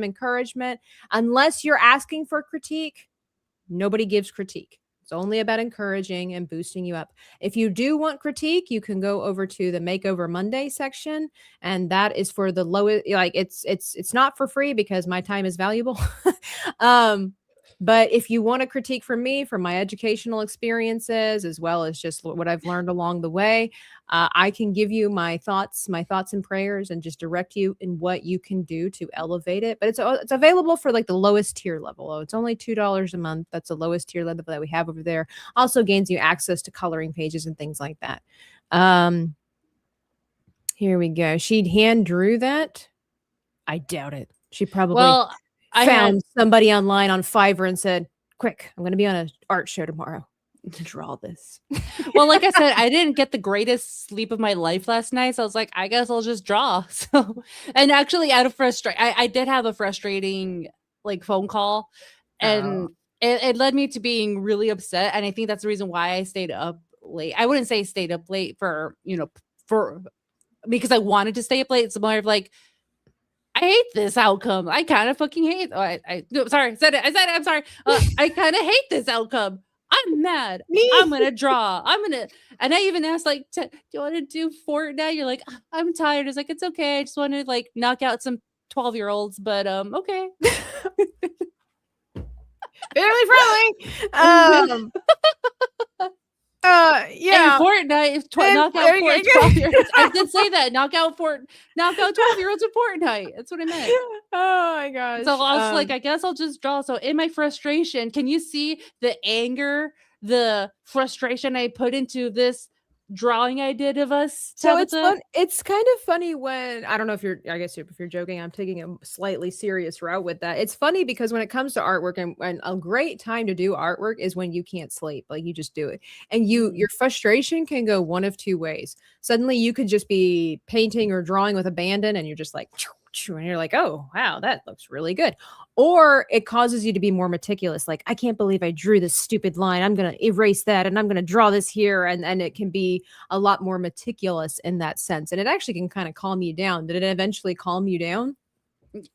encouragement, unless you're asking for critique, nobody gives critique. It's only about encouraging and boosting you up. If you do want critique, you can go over to the Makeover Monday section, and that is for the lowest. Like it's not for free because my time is valuable. But if you want a critique from me, from my educational experiences, as well as just what I've learned along the way, I can give you my thoughts and prayers, and just direct you in what you can do to elevate it. But it's available for like the lowest tier level. Oh, it's only $2 a month. That's the lowest tier level that we have over there. Also gains you access to coloring pages and things like that. Here we go. She hand drew that. I doubt it. She probably found somebody online on Fiverr and said, quick, I'm going to be on an art show tomorrow. Draw this. Well, like I said, I didn't get the greatest sleep of my life last night. So I was like, I guess I'll just draw. So, and actually out of frustration, I did have a frustrating like phone call, and it led me to being really upset. And I think that's the reason why I stayed up late. I wouldn't say stayed up late for because I wanted to stay up late. It's more of like, I hate this outcome. I kind of fucking hate. Sorry, I said it. I'm sorry. I kind of hate this outcome. I'm mad. I'm gonna draw. And I even asked, like, do you want to do Fortnite? You're like, I'm tired. It's like, it's okay. I just want to like knock out some 12-year-olds, but okay. Family friendly. Yeah. And Fortnite, knock out 12-year-olds. I did say that. Knock out 12-year-olds with Fortnite. That's what I meant. Oh my gosh. So I was like, I guess I'll just draw. So in my frustration, can you see the anger, the frustration I put into this drawing I did of us? So it's fun. It's kind of funny when I don't know if you're joking, I'm taking a slightly serious route with that. It's funny because when it comes to artwork, and a great time to do artwork is when you can't sleep, like you just do it, and your frustration can go one of two ways. Suddenly you could just be painting or drawing with abandon, and you're just like, and you're like, oh wow, that looks really good. Or it causes you to be more meticulous, like, I can't believe I drew this stupid line, I'm gonna erase that and I'm gonna draw this here, and it can be a lot more meticulous in that sense, and it actually can kind of calm you down. Did it eventually calm you down?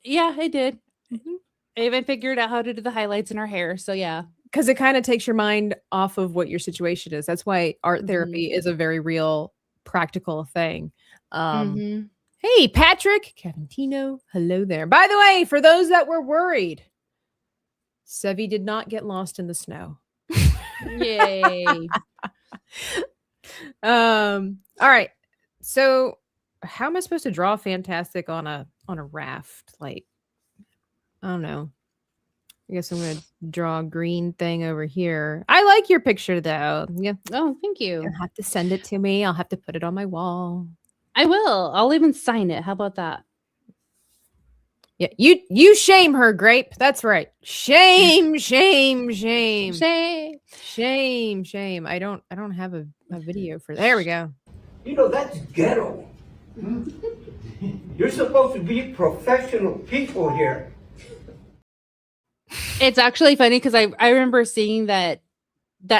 Yeah, it did. I even figured out how to do the highlights in her hair, so yeah, because it kind of takes your mind off of what your situation is. That's why art therapy is a very real practical thing. Hey, Patrick, Cavantino, hello there. By the way, for those that were worried, Sevi did not get lost in the snow. Yay. All right. So how am I supposed to draw fantastic on a raft? Like, I don't know. I guess I'm gonna draw a green thing over here. I like your picture though. Yeah. Oh, thank you. You'll have to send it to me. I'll have to put it on my wall. I will. I'll even sign it. How about that? Yeah, you shame her, Grape. That's right. Shame, shame, shame. Shame. Shame, shame. I don't have a video for there we go. You know, that's ghetto. You're supposed to be professional people here. It's actually funny because I remember seeing that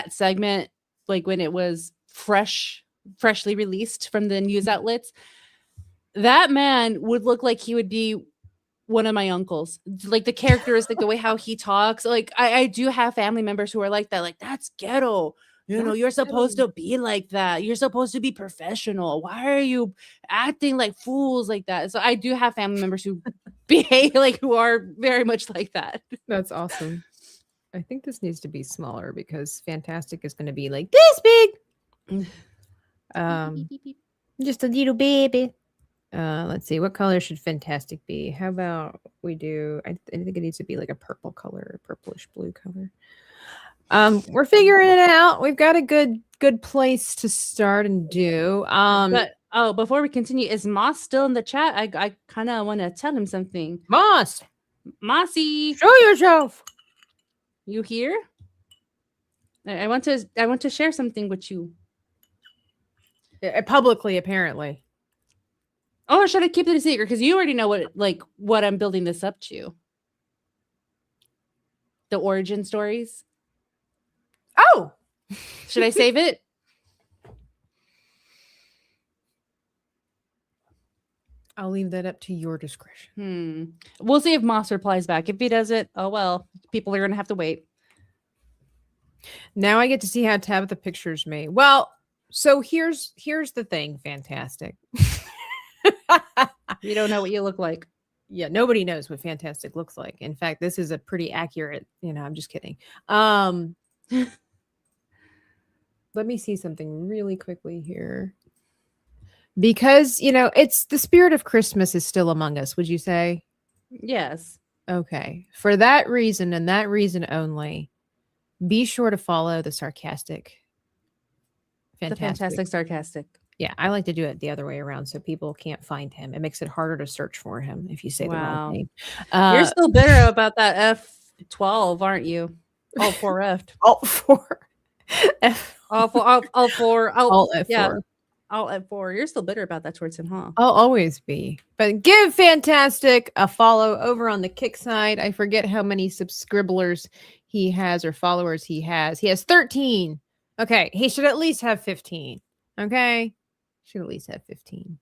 segment like when it was freshly released from the news outlets. That man would look like he would be one of my uncles, like the characteristic, the way how he talks. Like I do have family members who are like that, like that's ghetto. you're supposed to be like that. You're supposed to be professional. Why are you acting like fools like that? So I do have family members who behave like who are very much like that. That's awesome. I think this needs to be smaller because Fantastic is going to be like this big. Just a little baby. Let's see. What color should Fantastic be? How about we do? I think it needs to be like a purple color, purplish blue color. We're figuring it out. We've got a good place to start and do. But before we continue, is Moss still in the chat? I kind of want to tell him something. Mossy, show yourself. You here? I want to share something with you. Publicly, apparently. Oh, or should I keep it a secret? Because you already know what I'm building this up to. The origin stories. Oh, should I save it? I'll leave that up to your discretion. We'll see if Moss replies back. If he doesn't, oh well. People are gonna have to wait. Now I get to see how Tabitha pictures me. Well, so here's the thing, Fantastic. You don't know what you look like. Yeah, nobody knows what Fantastic looks like. In fact, this is a pretty accurate, I'm just kidding. Let me see something really quickly here. Because, it's the spirit of Christmas is still among us, would you say? Yes. Okay. For that reason and that reason only, be sure to follow the Fantastic. The Fantastic Sarcastic. Yeah, I like to do it the other way around so people can't find him. It makes it harder to search for him if you say the wrong name. You're still bitter about that F12, aren't you? All 4 F. All 4. F. All 4. All F4. Yeah. All F4. You're still bitter about that towards him, huh? I'll always be. But give Fantastic a follow over on the Kick side. I forget how many subscribblers he has or followers he has. He has 13. Okay. He should at least have 15. Okay. Should at least have 15.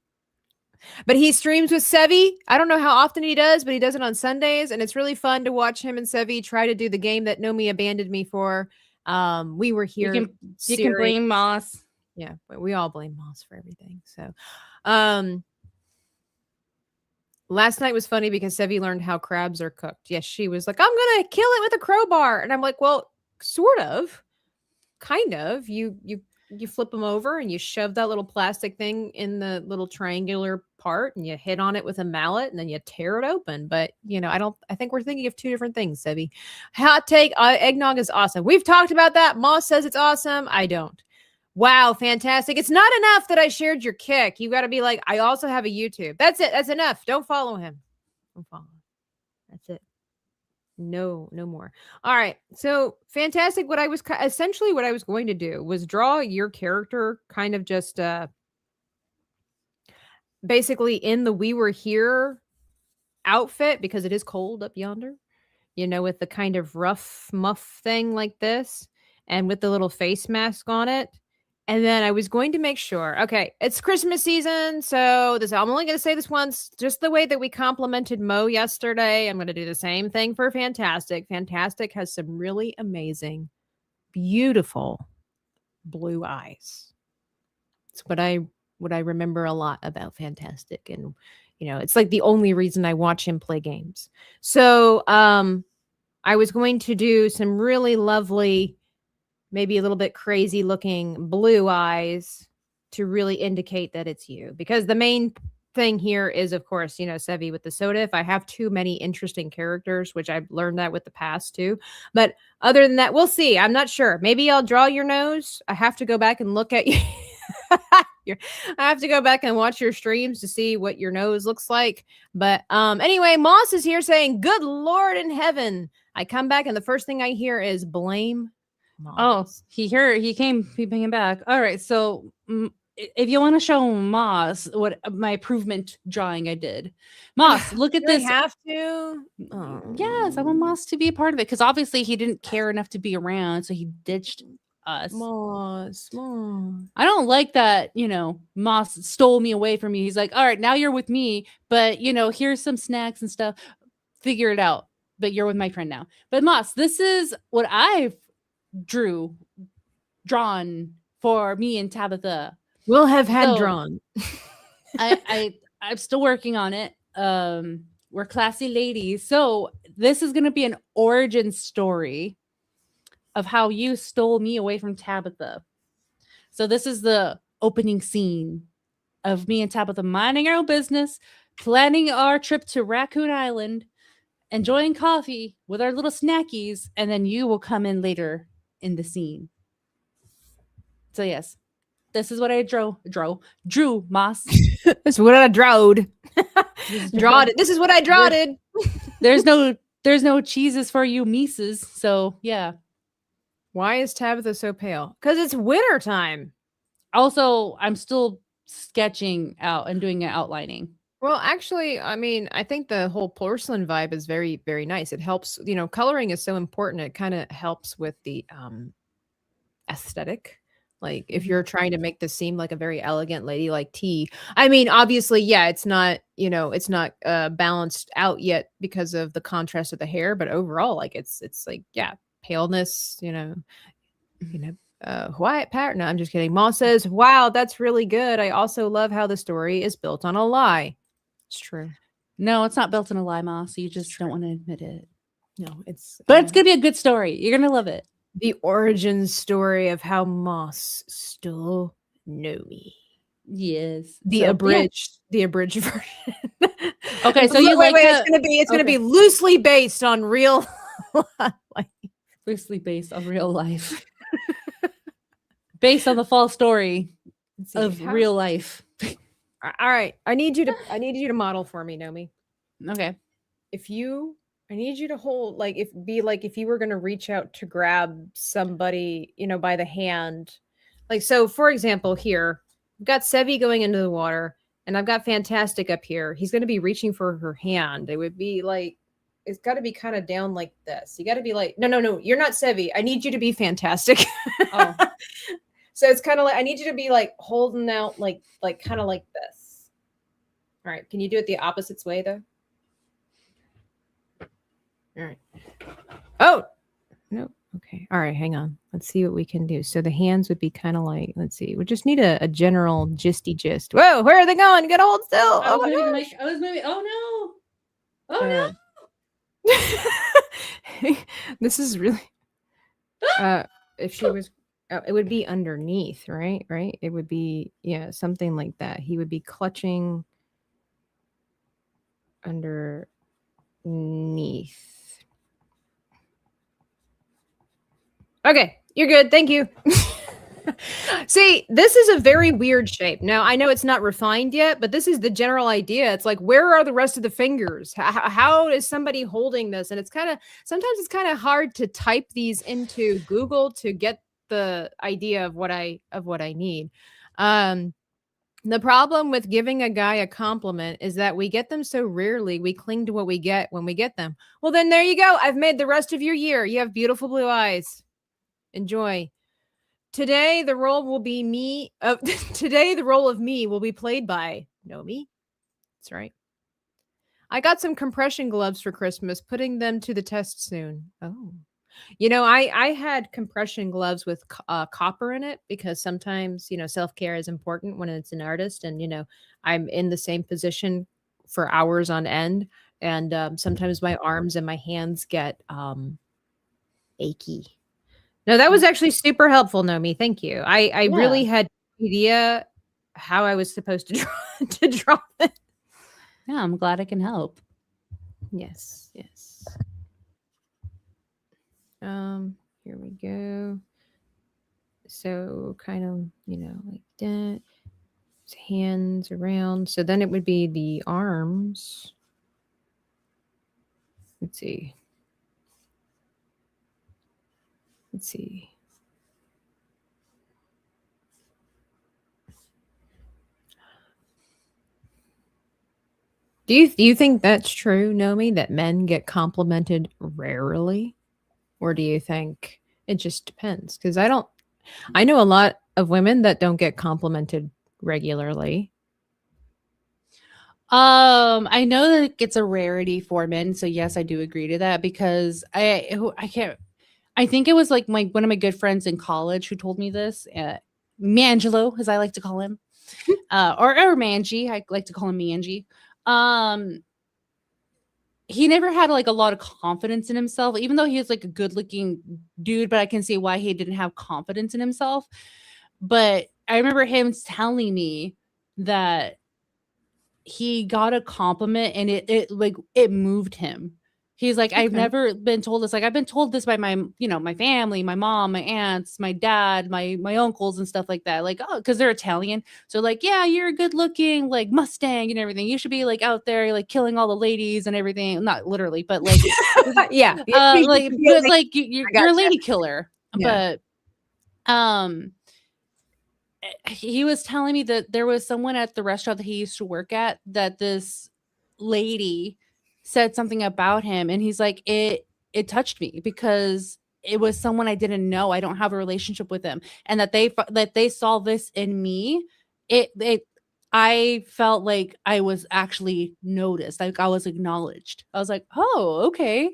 But he streams with Sevi. I don't know how often he does, but he does it on Sundays. And it's really fun to watch him and Sevi try to do the game that Nomi abandoned me for. We were here. You can blame Moss. Yeah, but we all blame Moss for everything. So last night was funny because Sevi learned how crabs are cooked. Yes, she was like, I'm going to kill it with a crowbar. And I'm like, well, sort of. Kind of. You flip them over and you shove that little plastic thing in the little triangular part and you hit on it with a mallet and then you tear it open. But, I think we're thinking of two different things, Sevi. Hot take, eggnog is awesome. We've talked about that. Moss says it's awesome. I don't. Wow, Fantastic. It's not enough that I shared your Kick. You got to be like, I also have a YouTube. That's it. That's enough. Don't follow him. Don't follow him. That's it. No more. All right. So Fantastic. What I was going to do was draw your character kind of just basically in the We Were Here outfit because it is cold up yonder, with the kind of rough muff thing like this and with the little face mask on it. And then I was going to make sure, okay, it's Christmas season. So I'm only going to say this once, just the way that we complimented Mo yesterday. I'm going to do the same thing for Fantastic. Fantastic has some really amazing, beautiful blue eyes. It's what I remember a lot about Fantastic. And, it's like the only reason I watch him play games. So I was going to do some really lovely, maybe a little bit crazy looking blue eyes to really indicate that it's you. Because the main thing here is, of course, Sevi with the soda. If I have too many interesting characters, which I've learned that with the past too. But other than that, we'll see. I'm not sure. Maybe I'll draw your nose. I have to go back and look at you. I have to go back and watch your streams to see what your nose looks like. But anyway, Moss is here saying, good Lord in heaven. I come back and the first thing I hear is blame Moss. Oh, he came back. All right, so if you want to show Moss what my improvement drawing I did, Moss, look at this. I have to. Yes, I want Moss to be a part of it because obviously he didn't care enough to be around, so he ditched us. Moss. I don't like that. Moss stole me away from you. He's like, all right, now you're with me, but here's some snacks and stuff. Figure it out. But you're with my friend now. But Moss, this is what I've drew drawn for me and Tabitha. We'll have had So, drawn. I'm still working on it. We're classy ladies. So this is gonna be an origin story of how you stole me away from Tabitha. So this is the opening scene of me and Tabitha minding our own business, planning our trip to Raccoon Island, enjoying coffee with our little snackies, and then you will come in later in the scene. So yes, this is what I drew, Moss. This is what I drawed. Drawed it. This is what I drawed. There's no cheeses for you Mises. So yeah. Why is Tabitha so pale? Because it's winter time. Also, I'm still sketching out and doing an outlining. Well, actually, I mean, I think the whole porcelain vibe is very, very nice. It helps, coloring is so important. It kind of helps with the aesthetic. Like if you're trying to make this seem like a very elegant ladylike tea. I mean, obviously, yeah, it's not, it's not balanced out yet because of the contrast of the hair, but overall, like it's like, yeah, paleness, white pattern. No, I'm just kidding. Moss says, wow, that's really good. I also love how the story is built on a lie. It's true. No, it's not built on a lie, Moss. You just don't want to admit it. No, it's gonna be a good story. You're gonna love it. The origin story of how Moss stole Nomi. Yes. The abridged version. Okay, so you wait, like it's gonna be loosely based on real life. Loosely based on real life. Based on the false story of real life. All right. I need you to model for me, Nomi. Okay. I need you to hold if you were going to reach out to grab somebody, by the hand. So for example, here, we've got Sevi going into the water and I've got Fantastic up here. He's going to be reaching for her hand. It would be it's got to be kind of down like this. You got to be no, you're not Sevi. I need you to be Fantastic. Oh. So it's kind of I need you to be holding out kind of like this. All right. Can you do it the opposite way though? All right. Oh, no. Okay. All right. Hang on. Let's see what we can do. So the hands would be kind of let's see. We just need a general gisty gist. Whoa, where are they going? You gotta hold still. I was moving. Oh no. Oh no. This is really if she was it would be underneath, right? Right? It would be something like that. He would be clutching underneath. Okay, you're good. Thank you. See, this is a very weird shape. Now, I know it's not refined yet, but this is the general idea. It's where are the rest of the fingers? How is somebody holding this? And sometimes it's kind of hard to type these into Google to get the idea of what I need. The problem with giving a guy a compliment is that we get them so rarely, we cling to what we get when we get them. Well, then there you go. I've made the rest of your year. You have beautiful blue eyes. Enjoy. Today, the role will be me. Today, the role of me will be played by Nomi. That's right. I got some compression gloves for Christmas, putting them to the test soon. Oh. I had compression gloves with copper in it because sometimes, self-care is important when it's an artist. And, I'm in the same position for hours on end. And sometimes my arms and my hands get achy. No, that was actually super helpful, Nomi. Thank you. I really had no idea how I was supposed to draw it. Yeah, I'm glad I can help. Yes, yes. Here we go. So kind of, like that. His hands around. So then it would be the arms. Let's see. Do you think that's true, Nomi, that men get complimented rarely? Or do you think it just depends? Because I know a lot of women that don't get complimented regularly. I know that it's a rarity for men, so yes, I do agree to that because I I think it was like one of my good friends in college who told me this. Mangelo, as I like to call him, or Manji. I like to call him Manji. He never had like a lot of confidence in himself, even though he was like a good looking dude, but I can see why he didn't have confidence in himself. But I remember him telling me that he got a compliment and it moved him. He's like, I've never been told this. Like, I've been told this by my family, my mom, my aunts, my dad, my uncles and stuff like that. Like, oh, because they're Italian. So like, yeah, you're a good looking like Mustang and everything. You should be like out there, like killing all the ladies and everything. Not literally, but like, yeah. Like, but like you're a lady killer. Yeah. But, he was telling me that there was someone at the restaurant that he used to work at that this lady said something about him, and he's like, it touched me because it was someone I didn't know. I don't have a relationship with him, and that they saw this in me. I felt like I was actually noticed, like I was acknowledged. I was like, oh, okay.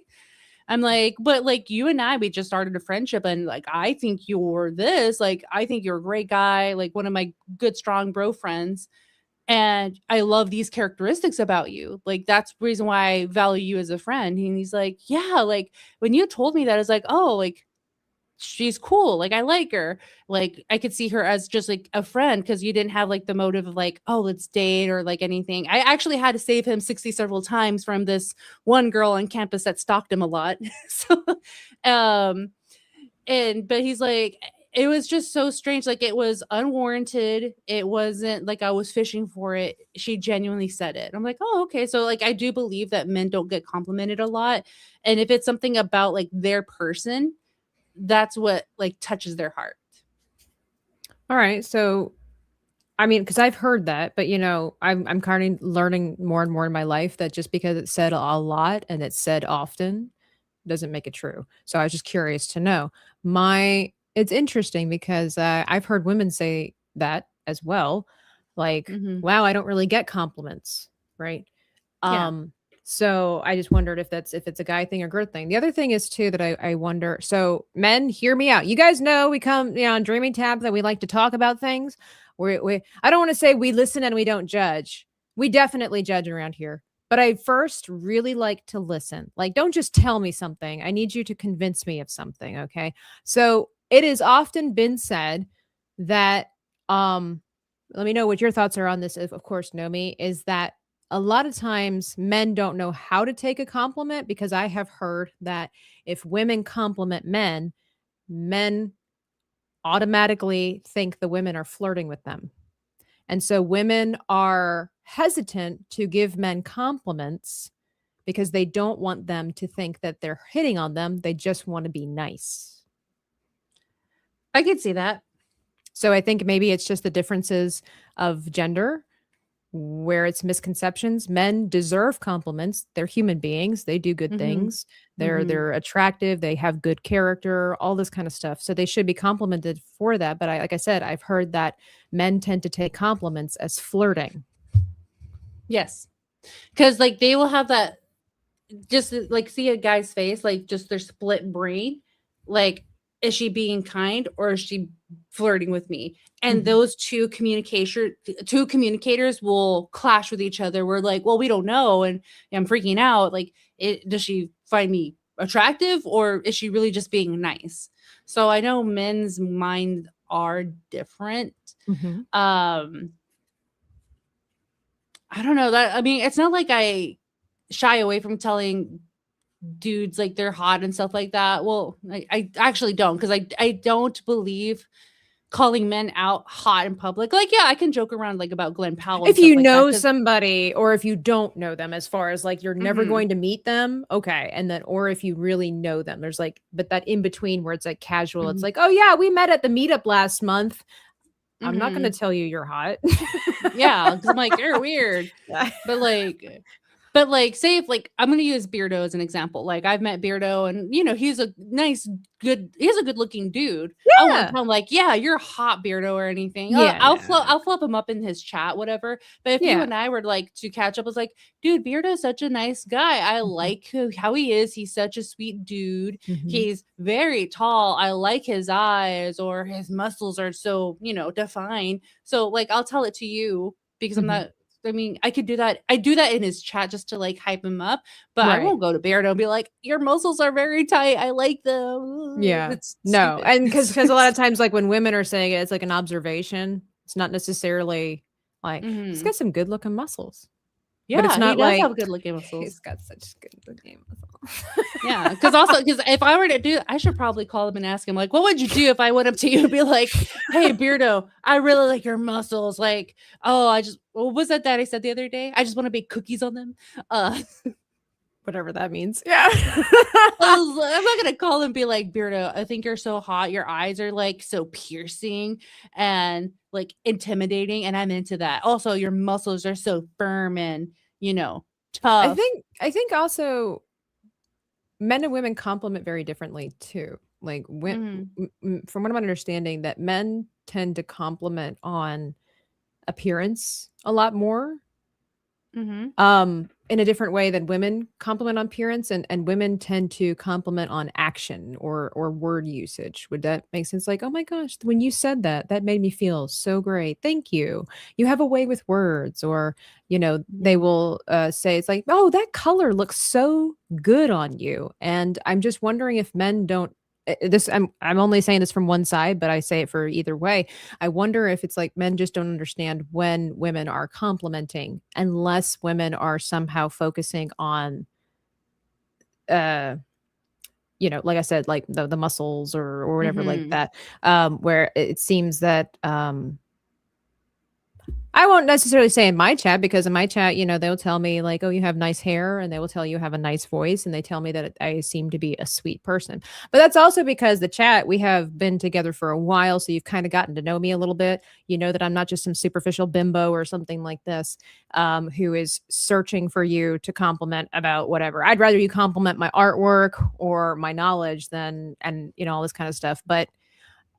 I'm like, but like you and I, we just started a friendship, and like I think you're this, like I think you're a great guy, like one of my good strong bro friends, and I love these characteristics about you. Like that's the reason why I value you as a friend. And he's like, yeah, like when you told me that, it's like, oh, like she's cool, like I like her, like I could see her as just like a friend, because you didn't have like the motive of like, oh, let's date or like anything. I actually had to save him 60 several times from this one girl on campus that stalked him a lot. So but he's like, it was just so strange, like it was unwarranted, it wasn't like I was fishing for it, she genuinely said it. I'm like, oh, okay. So like I do believe that men don't get complimented a lot, and if it's something about like their person, that's what like touches their heart. All right. So, I mean, because I've heard that, but I'm kind of learning more and more in my life that just because it's said a lot and it's said often doesn't make it true. So I was just curious to know. It's interesting because I've heard women say that as well. Like, wow, I don't really get compliments, right? Yeah. So I just wondered if it's a guy thing or girl thing. The other thing is too that I wonder. So men, hear me out. You guys know we come on Dreaming Tab that we like to talk about things. I don't want to say we listen and we don't judge. We definitely judge around here. But I first really like to listen. Like, don't just tell me something. I need you to convince me of something. Okay. So it has often been said that let me know what your thoughts are on this. Of course, Nomi, is that a lot of times men don't know how to take a compliment, because I have heard that if women compliment men, men automatically think the women are flirting with them. And so women are hesitant to give men compliments because they don't want them to think that they're hitting on them. They just want to be nice. I could see that. So I think maybe it's just the differences of gender, where it's misconceptions. Men deserve compliments. They're human beings. They do good things. They're attractive. They have good character, all this kind of stuff. So they should be complimented for that. But like I said, I've heard that men tend to take compliments as flirting. Yes. Because like they will have that, just like see a guy's face, like just their split brain. Like, is she being kind or is she flirting with me? And those two communicators will clash with each other. We're like, well, we don't know, and I'm freaking out. Like, does she find me attractive, or is she really just being nice? So I know men's minds are different. I don't know that. I mean, it's not like I shy away from telling dudes like they're hot and stuff like that. Well, I actually don't, because I don't believe calling men out hot in public. Like, yeah, I can joke around like about Glenn Powell if you like know somebody, or if you don't know them, as far as like you're never Mhm. going to meet them, okay, and then or if you really know them, there's like, but that in between where it's like casual, it's like, oh yeah, we met at the meetup last month. I'm not going to tell you you're hot. Yeah, because I'm like, you're weird. But like, But like, say if like I'm gonna use Beardo as an example. Like I've met Beardo, and he's a he's a good looking dude. I won't Yeah. tell him like, yeah, you're hot, Beardo, or anything. Yeah, I'll flip him up in his chat, whatever. But if you Yeah. and I were like to catch up, I was like, dude, Beardo's such a nice guy. I like how he is. He's such a sweet dude. He's very tall. I like his eyes, or his muscles are so defined. So like, I'll tell it to you because I'm not. I mean, I could do that. I do that in his chat just to like hype him up, but I Right. won't go to Beardo and be like, "Your muscles are very tight. I like them." Yeah. It's No, stupid. and because a lot of times, like when women are saying it, it's like an observation. It's not necessarily like he's got some good looking muscles. Yeah, But it's not he does like have good looking muscles. he's got such good looking muscles. Yeah, because if I were to do, I should probably call him and ask him like, what would you do if I went up to you and be like, "Hey, Beardo, I really like your muscles. Like, oh, what was that I said the other day? I just want to bake cookies on them." Whatever that means. Yeah. I'm not gonna call and be like, "Beardo, I think you're so hot. Your eyes are like so piercing and like intimidating, and I'm into that. Also, your muscles are so firm and tough." I think also men and women complement very differently too. Like when from what I'm understanding, that men tend to compliment on appearance a lot more. In a different way than women compliment on appearance, and women tend to compliment on action or word usage. Would that make sense? Like, oh my gosh, when you said that made me feel so great. Thank you. You have a way with words. Or, they will say it's like, oh, that color looks so good on you. And I'm just wondering if men don't I'm only saying this from one side, but I say it for either way. I wonder if it's like men just don't understand when women are complimenting, unless women are somehow focusing on like I said, like the muscles or whatever like that. Where it seems that I won't necessarily say in my chat, because in my chat, they'll tell me like, oh, you have nice hair, and they will tell you have a nice voice, and they tell me that I seem to be a sweet person. But that's also because the chat, we have been together for a while, so you've kind of gotten to know me a little bit. You know that I'm not just some superficial bimbo or something like this, who is searching for you to compliment about whatever. I'd rather you compliment my artwork or my knowledge than, and all this kind of stuff. But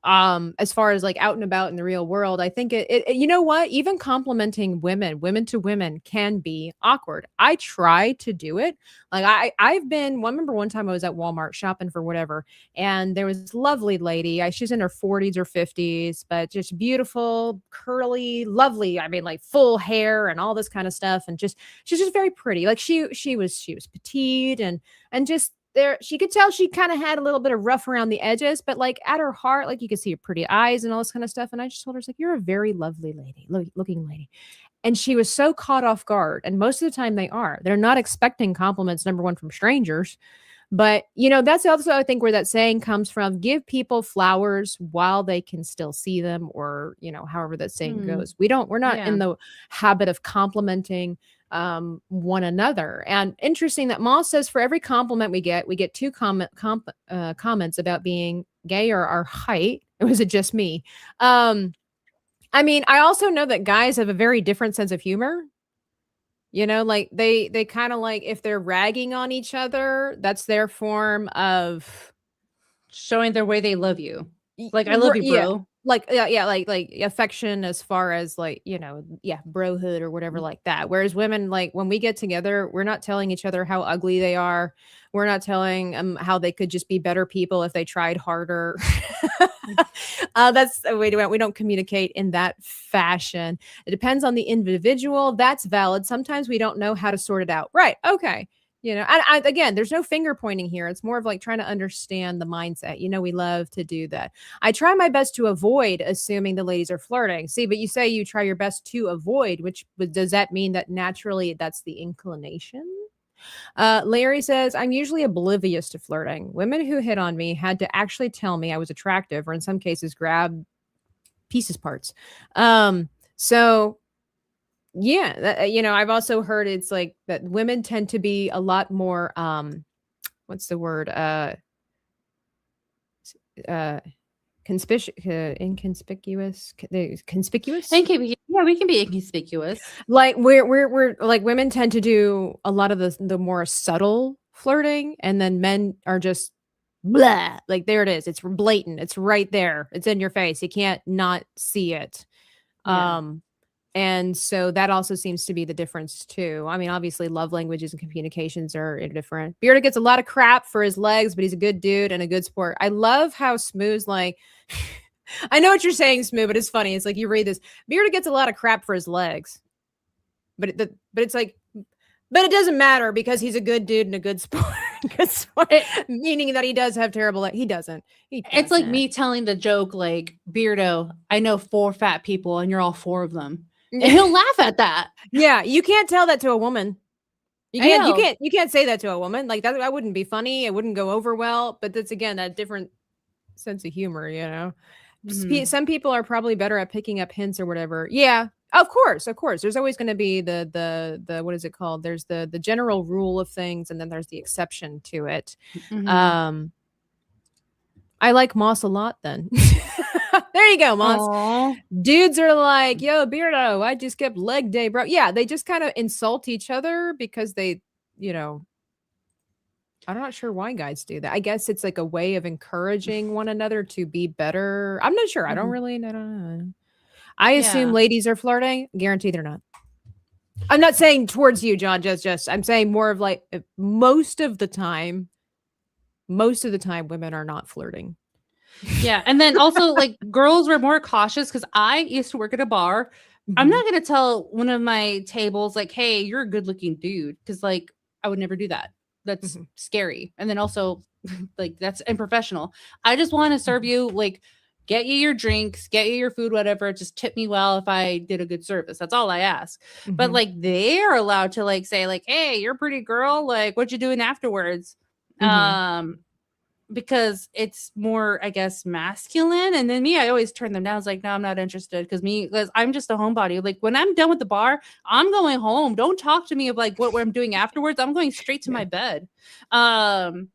as far as like out and about in the real world, I think it you know what, even complimenting women to women can be awkward. I try to do it. Like I've been remember one time I was at Walmart shopping for whatever, and there was this lovely lady. She's in her 40s or 50s, but just beautiful, curly, lovely. I mean, like full hair and all this kind of stuff, and she's just very pretty. Like she was petite and just there, she could tell she kind of had a little bit of rough around the edges, but like at her heart, like you could see her pretty eyes and all this kind of stuff. And I just told her, it's like, you're a very lovely lady, looking lady. And she was so caught off guard. And most of the time they're not expecting compliments, number one, from strangers. But, that's also, I think, where that saying comes from: give people flowers while they can still see them, or, however that saying goes. We're not in the habit of complimenting one another. And interesting that Moss says for every compliment we get two comments about being gay or our height. Or was it just me? I mean, I also know that guys have a very different sense of humor. Like they kind of like, if they're ragging on each other, that's their form of showing their way they love you. Like, I love you, bro. Yeah. Like like affection, as far as like brohood or whatever like that. Whereas women, like when we get together, we're not telling each other how ugly they are. We're not telling them how they could just be better people if they tried harder. That's we don't communicate in that fashion. It depends on the individual. That's valid. Sometimes we don't know how to sort it out. Right? Okay. And again, there's no finger pointing here. It's more of like trying to understand the mindset. We love to do that. I try my best to avoid assuming the ladies are flirting. See, but you say you try your best to avoid, does that mean that naturally that's the inclination? Larry says, I'm usually oblivious to flirting. Women who hit on me had to actually tell me I was attractive, or in some cases grab pieces parts. So yeah, I've also heard it's like that women tend to be a lot more what's the word, conspicuous. Yeah, we can be inconspicuous. Like we're like women tend to do a lot of the more subtle flirting, and then men are just blah. Like there it is. It's blatant. It's right there. It's in your face. You can't not see it. Yeah. And so that also seems to be the difference too. I mean, obviously love languages and communications are different. Bearda gets a lot of crap for his legs, but he's a good dude and a good sport. I love how Smooth's like I know what you're saying, Smooth, but it's funny. It's like you read this. Bearda gets a lot of crap for his legs. But it's like but it doesn't matter because he's a good dude and a good sport. Meaning that he does have terrible he doesn't. It's like me telling the joke like, Beardo, I know 4 fat people and you're all 4 of them. And he'll laugh at that. Yeah, you can't tell that to a woman. You can't say that to a woman. Like that wouldn't be funny. It wouldn't go over well. But that's again that different sense of humor, you know. Mhm. Some people are probably better at picking up hints or whatever. Yeah, of course. There's always going to be the what is it called? There's the general rule of things, and then there's the exception to it. Mhm. I like Moss a lot. Then there you go, Moss. Aw. Dudes are like, yo, Beardo, I just kept leg day, bro. Yeah, they just kind of insult each other because they, you know, I'm not sure why guys do that. I guess it's like a way of encouraging one another to be better. I'm not sure. I don't know. I assume Yeah. ladies are flirting. Guarantee they're not. I'm not saying towards you, John. Just I'm saying more of like most of the time, women are not flirting. Yeah. And then also like girls were more cautious because I used to work at a bar. I'm not gonna tell one of my tables like, hey, you're a good looking dude, because like I would never do that. That's scary. And then also like that's unprofessional. I just want to serve you, like get you your drinks, get you your food, whatever. Just tip me well if I did a good service. That's all I ask. But like they're allowed to like say like, hey, you're a pretty girl, like what you doing afterwards? Because it's more, I guess, masculine. And then me, I always turn them down. It's like, no, I'm not interested. Because I'm just a homebody. Like when I'm done with the bar, I'm going home. Don't talk to me of like what I'm doing afterwards. I'm going straight to my bed. When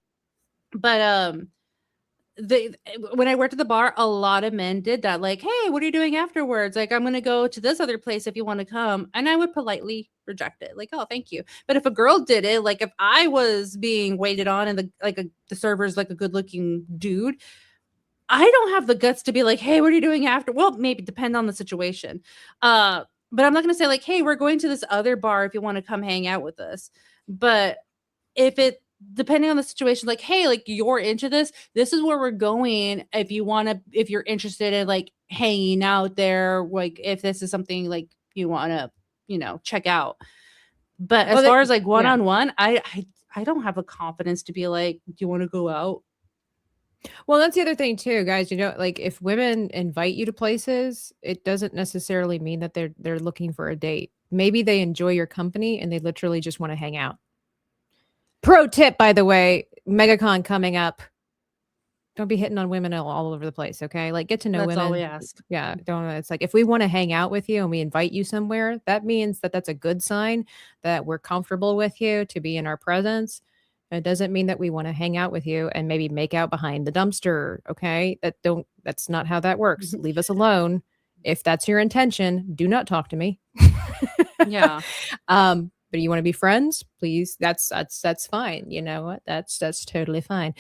I worked at the bar, a lot of men did that. Like, hey, what are you doing afterwards? Like, I'm gonna go to this other place if you want to come. And I would politely reject it. Like, oh, thank you. But if a girl did it, like if I was being waited on and the server's like a good looking dude, I don't have the guts to be like, hey, what are you doing after? Well, maybe depend on the situation. But I'm not gonna say like, hey, we're going to this other bar if you want to come hang out with us. But if it depending on the situation, like, hey, like you're into this is where we're going. If you're interested in like hanging out there, like if this is something like you want to, check out. But as far as like one-on-one, I don't have the confidence to be like, do you want to go out? Well, that's the other thing too, guys. Like if women invite you to places, it doesn't necessarily mean that they're looking for a date. Maybe they enjoy your company and they literally just want to hang out. Pro tip, by the way, MegaCon coming up. Don't be hitting on women all over the place, okay? Like get to know women. That's all we ask. Yeah, don't. It's like if we want to hang out with you and we invite you somewhere, that means that that's a good sign that we're comfortable with you to be in our presence. It doesn't mean that we want to hang out with you and maybe make out behind the dumpster, okay? That's not how that works. Leave us alone. If that's your intention, do not talk to me. Yeah. But you want to be friends, please. That's fine. You know what? That's totally fine.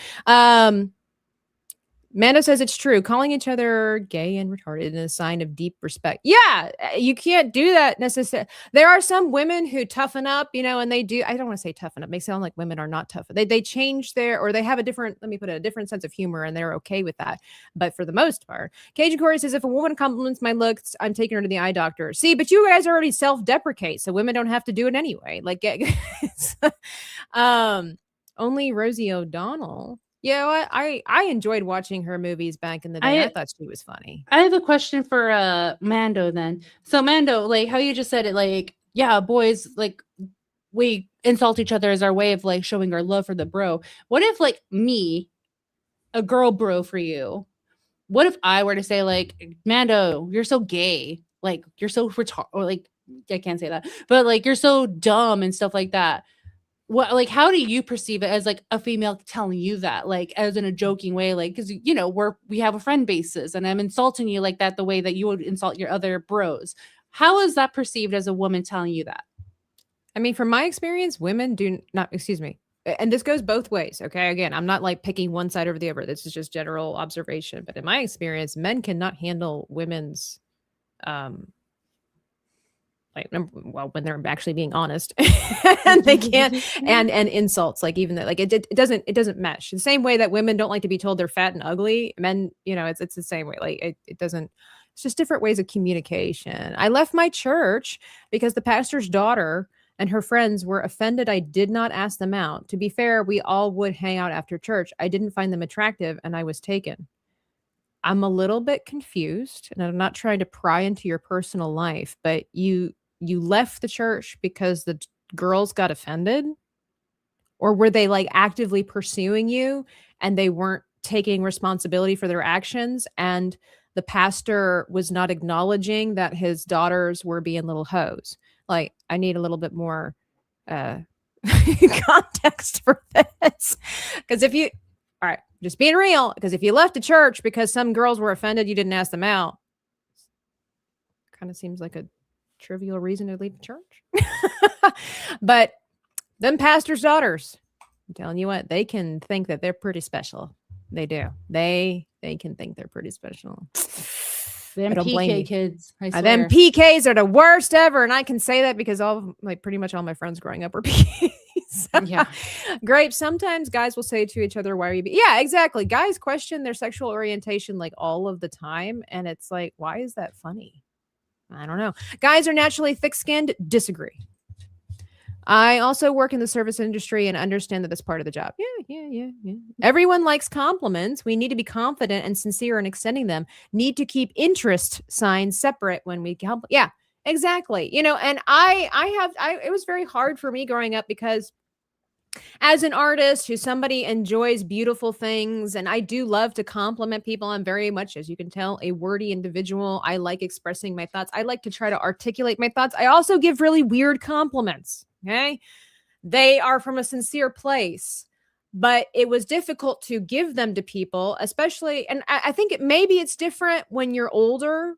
Mando says it's true. Calling each other gay and retarded is a sign of deep respect. Yeah, you can't do that necessarily. There are some women who toughen up, and they do. I don't want to say toughen up. It makes it sound like women are not tough. They change or they have a different sense of humor, and they're okay with that. But for the most part, Cajun Corey says if a woman compliments my looks, I'm taking her to the eye doctor. See, but you guys already self-deprecate, so women don't have to do it anyway. Like, only Rosie O'Donnell. Yeah, what? I enjoyed watching her movies back in the day. I thought she was funny. I have a question for Mando then. So Mando, like how you just said it, like, yeah, boys, like we insult each other as our way of like showing our love for the bro. What if like me, a girl bro for you, what if I were to say like, Mando, you're so gay, like you're so retarded, or like I can't say that, but like you're so dumb and stuff like that. What, like, how do you perceive it as like a female telling you that, like as in a joking way, like because we have a friend basis and I'm insulting you like that, the way that you would insult your other bros? How is that perceived as a woman telling you that? I mean, from my experience, women do not, excuse me, and this goes both ways. Okay. Again, I'm not like picking one side over the other. This is just general observation. But in my experience, men cannot handle women's, when they're actually being honest, and they can't, and insults, like even that, like it doesn't mesh. The same way that women don't like to be told they're fat and ugly, men, it's the same way. Like it doesn't. It's just different ways of communication. I left my church because the pastor's daughter and her friends were offended I did not ask them out. To be fair, we all would hang out after church. I didn't find them attractive, and I was taken. I'm a little bit confused, and I'm not trying to pry into your personal life, but you left the church because the girls got offended? Or were they like actively pursuing you and they weren't taking responsibility for their actions, and the pastor was not acknowledging that his daughters were being little hoes? Like, I need a little bit more context for this. Because all right, just being real, because if you left the church because some girls were offended, you didn't ask them out, kind of seems like a trivial reason to leave the church. But them pastors' daughters, I'm telling you what, they can think that they're pretty special. They do. They can think they're pretty special. Them PK kids. I swear. Them PKs are the worst ever, and I can say that because pretty much all my friends growing up were PKs. Yeah. Grape. Sometimes guys will say to each other, "Why are you?" Yeah, exactly. Guys question their sexual orientation like all of the time, and it's like, why is that funny? I don't know. Guys are naturally thick-skinned. Disagree. I also work in the service industry and understand that that's part of the job. Yeah. Everyone likes compliments. We need to be confident and sincere in extending them. Need to keep interest signs separate when we compliment. Yeah, exactly. And it was very hard for me growing up because as an artist who somebody enjoys beautiful things, and I do love to compliment people. I'm very much, as you can tell, a wordy individual. I like expressing my thoughts. I like to try to articulate my thoughts. I also give really weird compliments. Okay. They are from a sincere place, but it was difficult to give them to people, especially. And I think maybe it's different when you're older,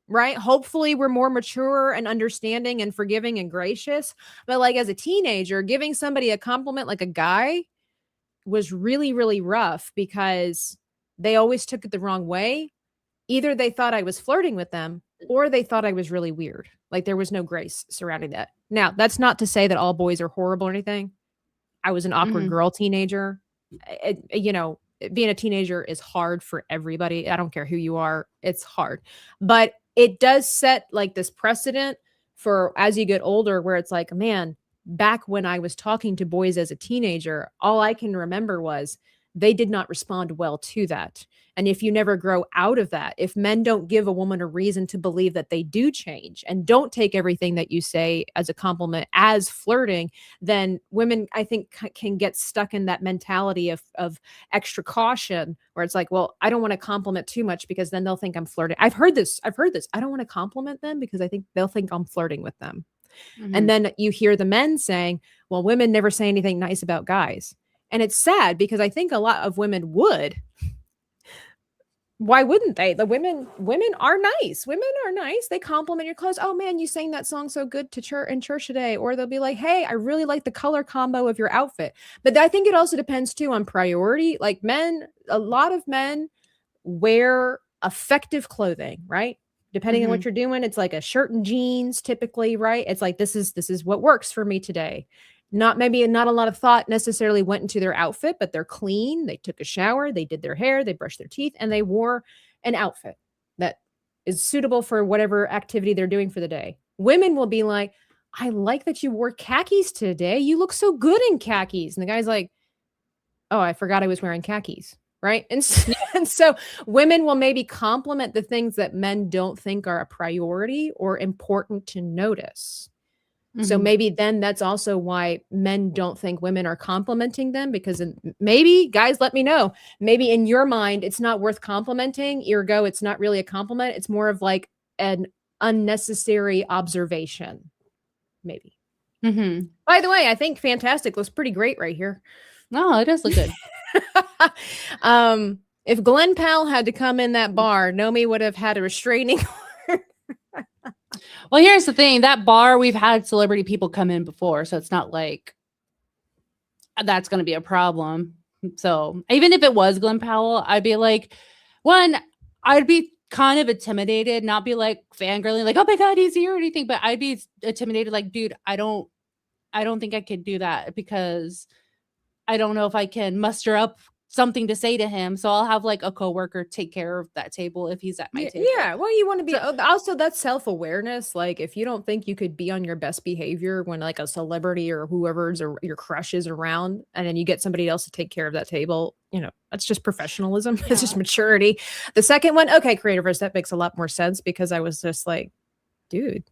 right? Hopefully we're more mature and understanding and forgiving and gracious. But like as a teenager, giving somebody a compliment like a guy was really, really rough because they always took it the wrong way. Either they thought I was flirting with them or they thought I was really weird. Like there was no grace surrounding that. Now, that's not to say that all boys are horrible or anything. I was an awkward girl teenager. Being a teenager is hard for everybody. I don't care who you are. It's hard. But it does set like this precedent for as you get older where it's like, man, back when I was talking to boys as a teenager, all I can remember was they did not respond well to that. And if you never grow out of that, if men don't give a woman a reason to believe that they do change and don't take everything that you say as a compliment as flirting, then women, I think, can get stuck in that mentality of extra caution where it's like, well, I don't want to compliment too much because then they'll think I'm flirting. I've heard this. I don't want to compliment them because I think they'll think I'm flirting with them. Mm-hmm. And then you hear the men saying, well, women never say anything nice about guys. And it's sad because I think a lot of women would. Why wouldn't they? The women are nice. Women are nice. They compliment your clothes. Oh man, you sang that song so good in church today. Or they'll be like, hey, I really like the color combo of your outfit. But I think it also depends too on priority. Like a lot of men wear effective clothing, right? Depending on what you're doing, it's like a shirt and jeans typically, right? It's like, this is what works for me today. Not a lot of thought necessarily went into their outfit, but they're clean. They took a shower, they did their hair, they brushed their teeth, and they wore an outfit that is suitable for whatever activity they're doing for the day. Women will be like, I like that you wore khakis today. You look so good in khakis. And the guy's like, oh, I forgot I was wearing khakis. Right. And so women will maybe compliment the things that men don't think are a priority or important to notice. So maybe then that's also why men don't think women are complimenting them, because maybe, guys, let me know, maybe in your mind, it's not worth complimenting. Ergo, it's not really a compliment. It's more of like an unnecessary observation, maybe. By the way, I think Fantastic looks pretty great right here. No, it does look good. If Glenn Powell had to come in that bar, Nomi would have had a restraining order. Well, here's the thing. That bar, we've had celebrity people come in before, so it's not like that's going to be a problem. So even if it was Glenn Powell, I'd be like, one, I'd be kind of intimidated, not be like fangirling, like, oh my God, he's here or anything, but I'd be intimidated, like, dude, I don't think I could do that because I don't know if I can muster up something to say to him. So I'll have like a coworker take care of that table if he's at my table. Yeah, well, you want to be also that's self-awareness. Like if you don't think you could be on your best behavior when like a celebrity or whoever's or your crush is around, and then you get somebody else to take care of that table, that's just professionalism. It's just maturity. The second one, okay, creativers, that makes a lot more sense because I was just like, dude.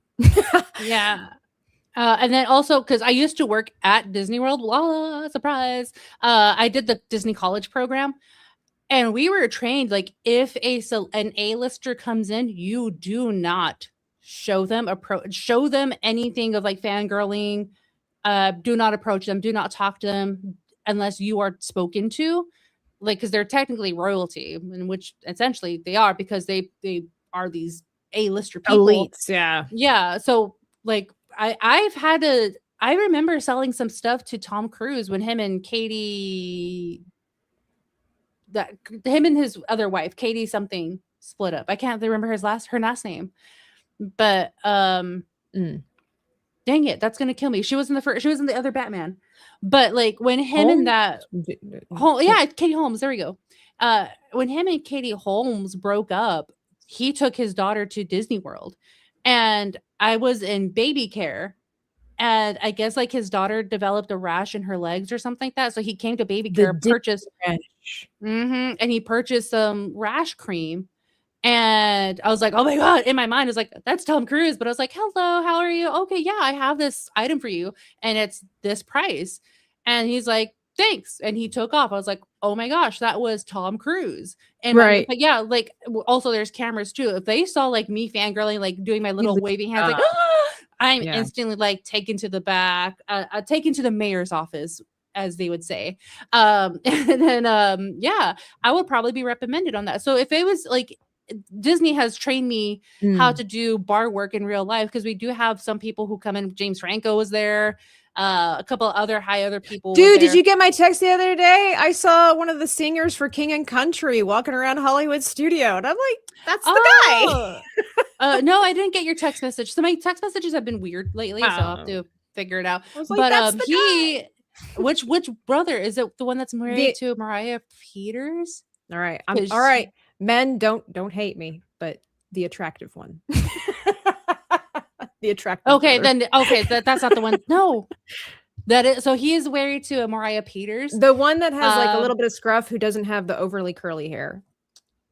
Yeah. And then also because I used to work at Disney World, surprise. I did the Disney College program, and we were trained like if an A-lister comes in, you do not show them anything of like fangirling. Do not approach them. Do not talk to them unless you are spoken to, like because they're technically royalty, in which essentially they are because they are these A-lister people. Elites, yeah. Yeah. So like. I remember selling some stuff to Tom Cruise when him and him and his other wife, Katie something, split up. I can't remember her last name, but dang it, that's gonna kill me. She was in the other Batman, but like when him and that, Katie Holmes, there we go. When him and Katie Holmes broke up, he took his daughter to Disney World. And I was in baby care, and I guess like his daughter developed a rash in her legs or something like that. So he came to baby care, purchased, and he purchased some rash cream. And I was like, oh my God, in my mind, I was like, that's Tom Cruise. But I was like, hello, how are you? Okay, yeah, I have this item for you, and it's this price. And he's like, thanks. And he took off. I was like, oh my gosh, that was Tom Cruise. And right. But yeah, like also there's cameras too. If they saw like me fangirling, like doing my little waving hands, like I'm instantly like taken to the back, taken to the mayor's office, as they would say. And then I would probably be reprimanded on that. So if it was like Disney has trained me how to do bar work in real life, because we do have some people who come in. James Franco was there. A couple other people. Dude, did you get my text the other day? I saw one of the singers for King and Country walking around Hollywood studio, and I'm like, that's the guy. No, I didn't get your text message. So my text messages have been weird lately, so I'll have to figure it out. Like, but which brother is it? The one that's married to Mariah Peters? All right, all right. Men, don't hate me, but the attractive one. The attractive. Okay, that's not the one. No, that is. So he is married to Mariah Peters, the one that has like a little bit of scruff, who doesn't have the overly curly hair.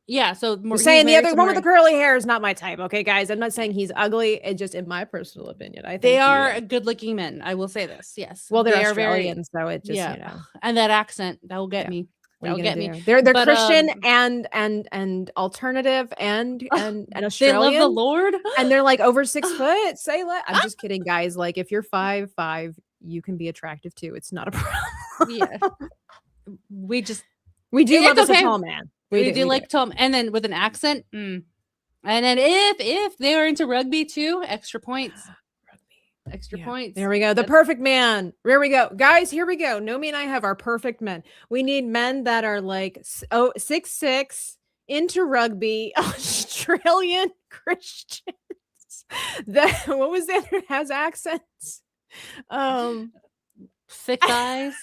Yeah. So saying the other one with the curly hair is not my type. Okay, guys, I'm not saying he's ugly. It's just in my personal opinion. I think they are good-looking men. I will say this. Yes. Well, they're Australian, so it just and that accent that will get me. That'll get me. They're Christian and alternative and Australian. They love the Lord, and they're like over 6 foot. I'm just kidding, guys. Like if you're 5'5", you can be attractive too. It's not a problem. Yeah, we do love a tall man. We do like Tom, and then with an accent. And then if they are into rugby too, extra points. Extra points. There we go. The perfect man. There we go. Guys, here we go. Nomi and I have our perfect men. We need men that are like 6'6", into rugby, Australian Christians. What was the other has accents? Thick eyes.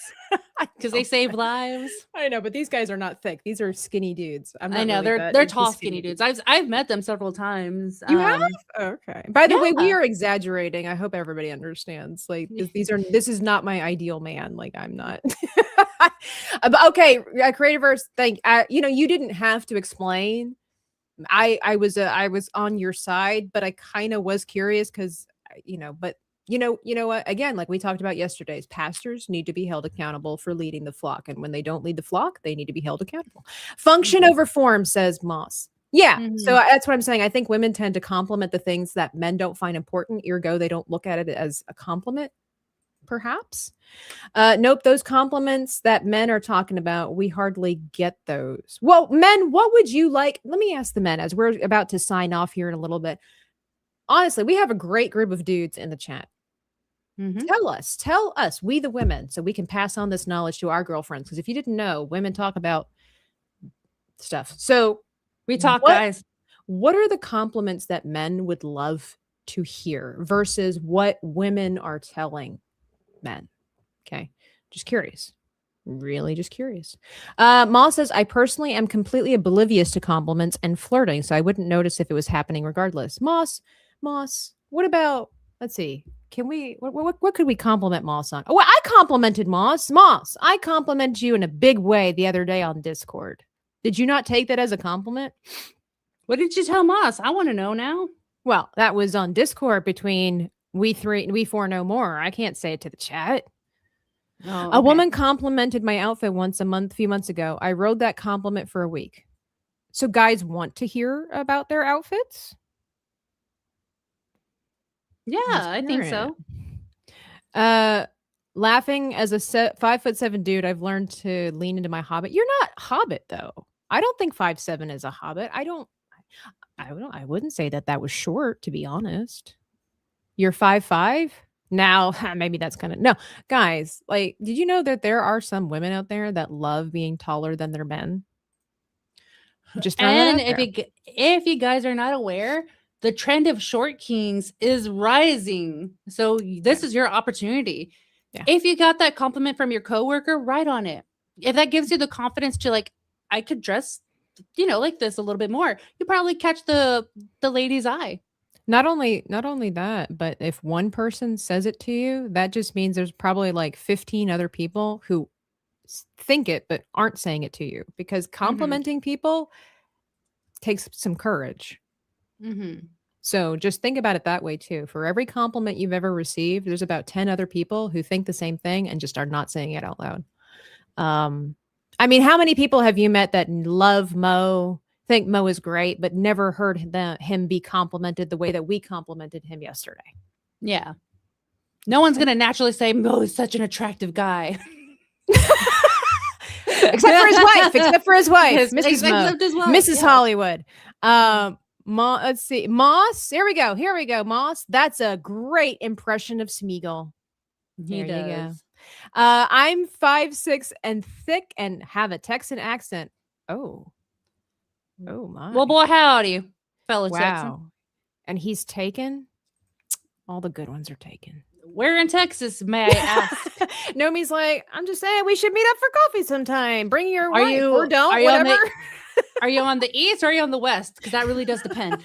Because they save lives. I know, but these guys are not thick. These are skinny dudes. I know they're tall, skinny dudes. I've met them several times. You have? Okay. By the way, we are exaggerating. I hope everybody understands. Like this is not my ideal man. Like I'm not. Okay, Creativerse. You didn't have to explain. I was on your side, but I kind of was curious because but. You know what? Again, like we talked about yesterday's, pastors need to be held accountable for leading the flock. And when they don't lead the flock, they need to be held accountable. Function over form, says Moss. Yeah. So that's what I'm saying. I think women tend to compliment the things that men don't find important. Ergo, they don't look at it as a compliment, perhaps. Nope. Those compliments that men are talking about, we hardly get those. Well, men, what would you like? Let me ask the men as we're about to sign off here in a little bit. honestly, we have a great group of dudes in the chat. Mhm. Tell us, we the women, so we can pass on this knowledge to our girlfriends. Because if you didn't know, women talk about stuff. So We talk, what, guys. what are the compliments that men would love to hear versus what women are telling men? Okay. Just curious. Really just curious. Ma says, I personally am completely oblivious to compliments and flirting, so I wouldn't notice if it was happening regardless. Moss, what about, let's see, can we, what could we compliment Moss on? Oh, well, I complimented Moss. Moss, I complimented you in a big way the other day on Discord. Did you not take that as a compliment? What did you tell Moss? I want to know now. Well, that was on Discord between we four no more. I can't say it to the chat. Oh, A woman complimented my outfit a few months ago. I rode that compliment for a week. So guys want to hear about their outfits? Yeah, I think so. Laughing as a 5'7" dude, I've learned to lean into my hobbit. You're not hobbit though. I don't think 5'7" is a hobbit. I wouldn't say that was short, to be honest. You're 5'5"? Now, maybe that's kind of no, guys. Like, did you know that there are some women out there that love being taller than their men? Just and if you guys are not aware, the trend of short kings is rising. So this is your opportunity. Yeah. If you got that compliment from your coworker, write on it. If that gives you the confidence to like, I could dress, like this a little bit more, you probably catch the lady's eye. Not only that, but if one person says it to you, that just means there's probably like 15 other people who think it but aren't saying it to you, because complimenting people takes some courage. So just think about it that way too. For every compliment you've ever received, there's about 10 other people who think the same thing and just are not saying it out loud. I mean, how many people have you met that love Mo, think Mo is great, but never heard him be complimented the way that we complimented him yesterday? Yeah. No one's going to naturally say Mo is such an attractive guy. Except for his wife. Mrs. Mo. Mrs. Hollywood. Let's see. Moss. Here we go. Moss. That's a great impression of Smeagol. He does. You go. I'm 5'6" and thick and have a Texan accent. Oh my. Well, boy, howdy, fellow wow. Texan. And he's taken. All the good ones are taken. Where in Texas, may I ask? Nomi's like, I'm just saying we should meet up for coffee sometime. Bring your wife or don't, are you whatever. Are you on the east or are you on the west? Because that really does depend.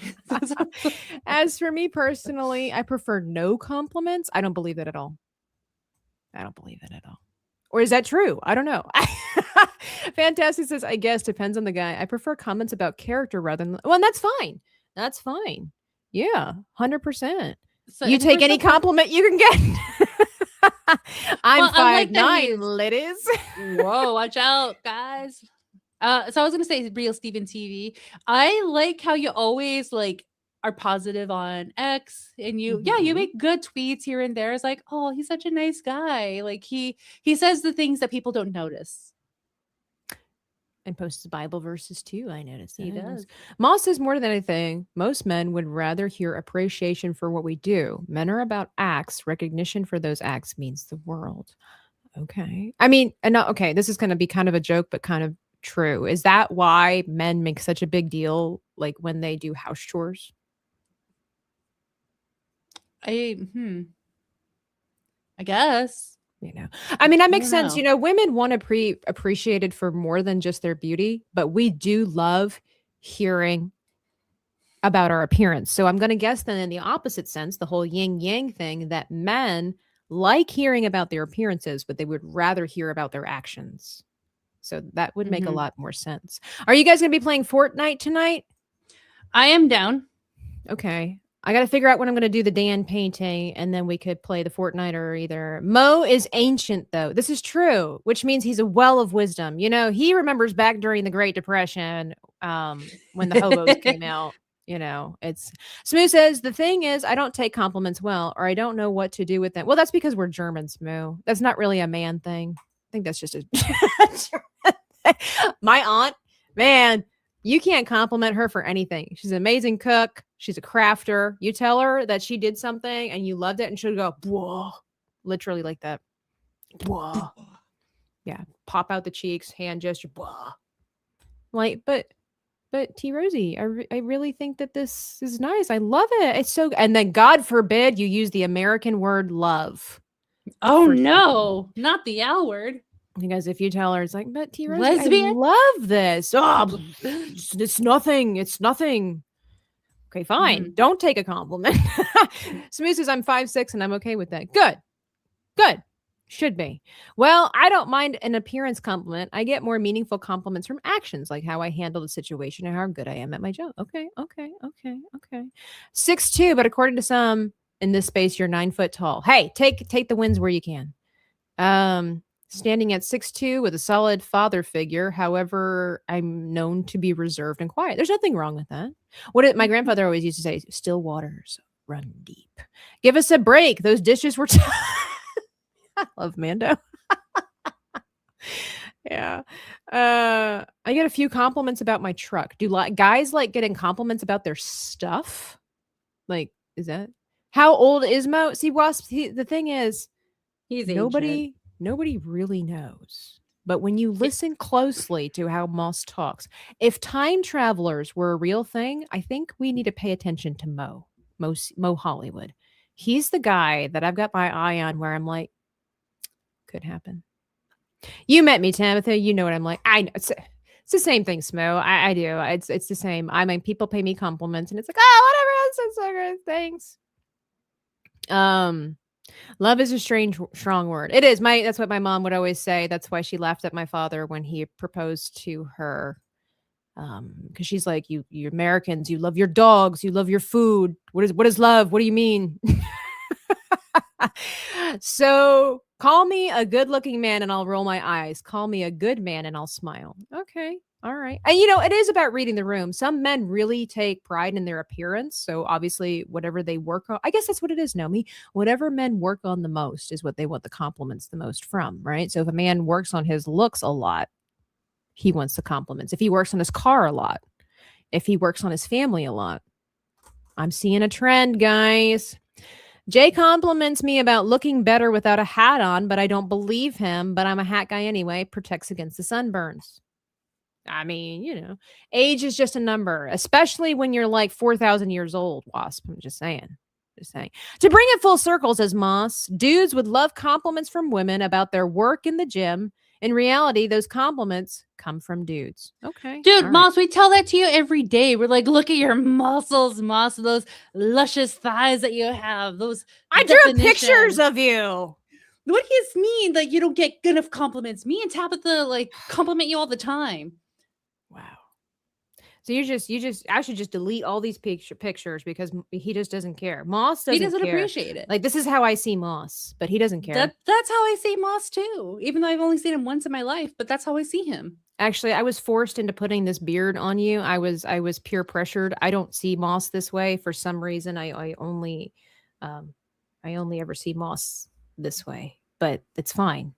As for me personally, I prefer no compliments. I don't believe that at all. Or is that true? I don't know. Fantastic says, I guess depends on the guy. I prefer comments about character rather than, well, and that's fine. That's fine. Yeah, 100%. So you take any compliment you can get. I'm 5'9", ladies. Whoa, watch out, guys. So I was gonna say Real Steven TV. I like how you always are positive on X, and you make good tweets here and there. It's like, oh, he's such a nice guy. Like he says the things that people don't notice. And posts Bible verses too. I noticed he does. Moss says, more than anything, most men would rather hear appreciation for what we do. Men are about acts. Recognition for those acts means the world. Okay. I mean, okay, this is going to be kind of a joke, but kind of true. Is that why men make such a big deal when they do house chores? I guess. I mean, that makes sense. Women want to be appreciated for more than just their beauty, but we do love hearing about our appearance. So I'm going to guess then in the opposite sense, the whole yin yang thing, that men like hearing about their appearances, but they would rather hear about their actions. So that would make a lot more sense. Are you guys going to be playing Fortnite tonight? I am down. Okay. I got to figure out when I'm going to do the Dan painting, and then we could play the Fortnite or either. Mo is ancient, though. This is true, which means he's a well of wisdom. He remembers back during the Great Depression when the hobos came out. It's Smoo says, the thing is, I don't take compliments well, or I don't know what to do with them. Well, that's because we're German, Smoo. That's not really a man thing. I think that's just a my aunt, man. You can't compliment her for anything. She's an amazing cook. She's a crafter. You tell her that she did something and you loved it, and she'll go, whoa, literally like that. Whoa. Yeah. Pop out the cheeks, hand gesture. Whoa. Like, but T Rosie, I really think that this is nice. I love it. It's so, and then God forbid you use the American word love. Oh no, not the L word. Because if you tell her, it's like, but T Rosie, Lesbian? I love this. Oh, it's nothing. It's nothing. Okay, fine. Don't take a compliment. Smooth says I'm 5'6" and I'm okay with that. Good. Good. Should be. Well, I don't mind an appearance compliment. I get more meaningful compliments from actions, like how I handle the situation and how good I am at my job. Okay. 6'2", but according to some in this space, you're 9 foot tall. Hey, take the wins where you can. Standing at 6'2" with a solid father figure. However, I'm known to be reserved and quiet. There's nothing wrong with that. My grandfather always used to say, still waters run deep. Give us a break. Those dishes were I love Mando. Yeah. I get a few compliments about my truck. Do guys like getting compliments about their stuff? Like, is that how old is Mo? See, Wasp, the thing is, He's nobody really knows. But when you listen closely to how Moss talks, if time travelers were a real thing, I think we need to pay attention to Mo Hollywood. He's the guy that I've got my eye on where I'm like, could happen. You met me, Timothy. You know what I'm like. I know. It's the same thing, Smo. I do. It's the same. I mean, people pay me compliments, and it's like, oh, whatever. It's so good. Thanks. Love is a strong word. It is. That's what my mom would always say. That's why she laughed at my father when he proposed to her. Because she's like, you Americans, you love your dogs, you love your food. What is love? What do you mean? So call me a good-looking man and I'll roll my eyes. Call me a good man and I'll smile. Okay. All right. And it is about reading the room. Some men really take pride in their appearance. So obviously whatever they work on, I guess that's what it is, Nomi. Whatever men work on the most is what they want the compliments the most from, right? So if a man works on his looks a lot, he wants the compliments. If he works on his car a lot, if he works on his family a lot, I'm seeing a trend, guys. Jay compliments me about looking better without a hat on, but I don't believe him. But I'm a hat guy anyway. Protects against the sunburns. I mean, age is just a number, especially when you're like 4,000 years old, Wasp. I'm just saying. To bring it full circle, says Moss, dudes would love compliments from women about their work in the gym. In reality, those compliments come from dudes. Okay. Dude, Moss, we tell that to you every day. We're like, look at your muscles, Moss, those luscious thighs that you have. Those I drew pictures of you. What does this mean? Like, you don't get good enough compliments. Me and Tabitha, compliment you all the time. Wow. So I should just delete all these pictures because he just doesn't care. Moss doesn't care. He doesn't appreciate it. Like, this is how I see Moss, but he doesn't care. That's how I see Moss too, even though I've only seen him once in my life, but that's how I see him. Actually, I was forced into putting this beard on you. I was peer pressured. I don't see Moss this way for some reason. I only ever see Moss this way, but it's fine.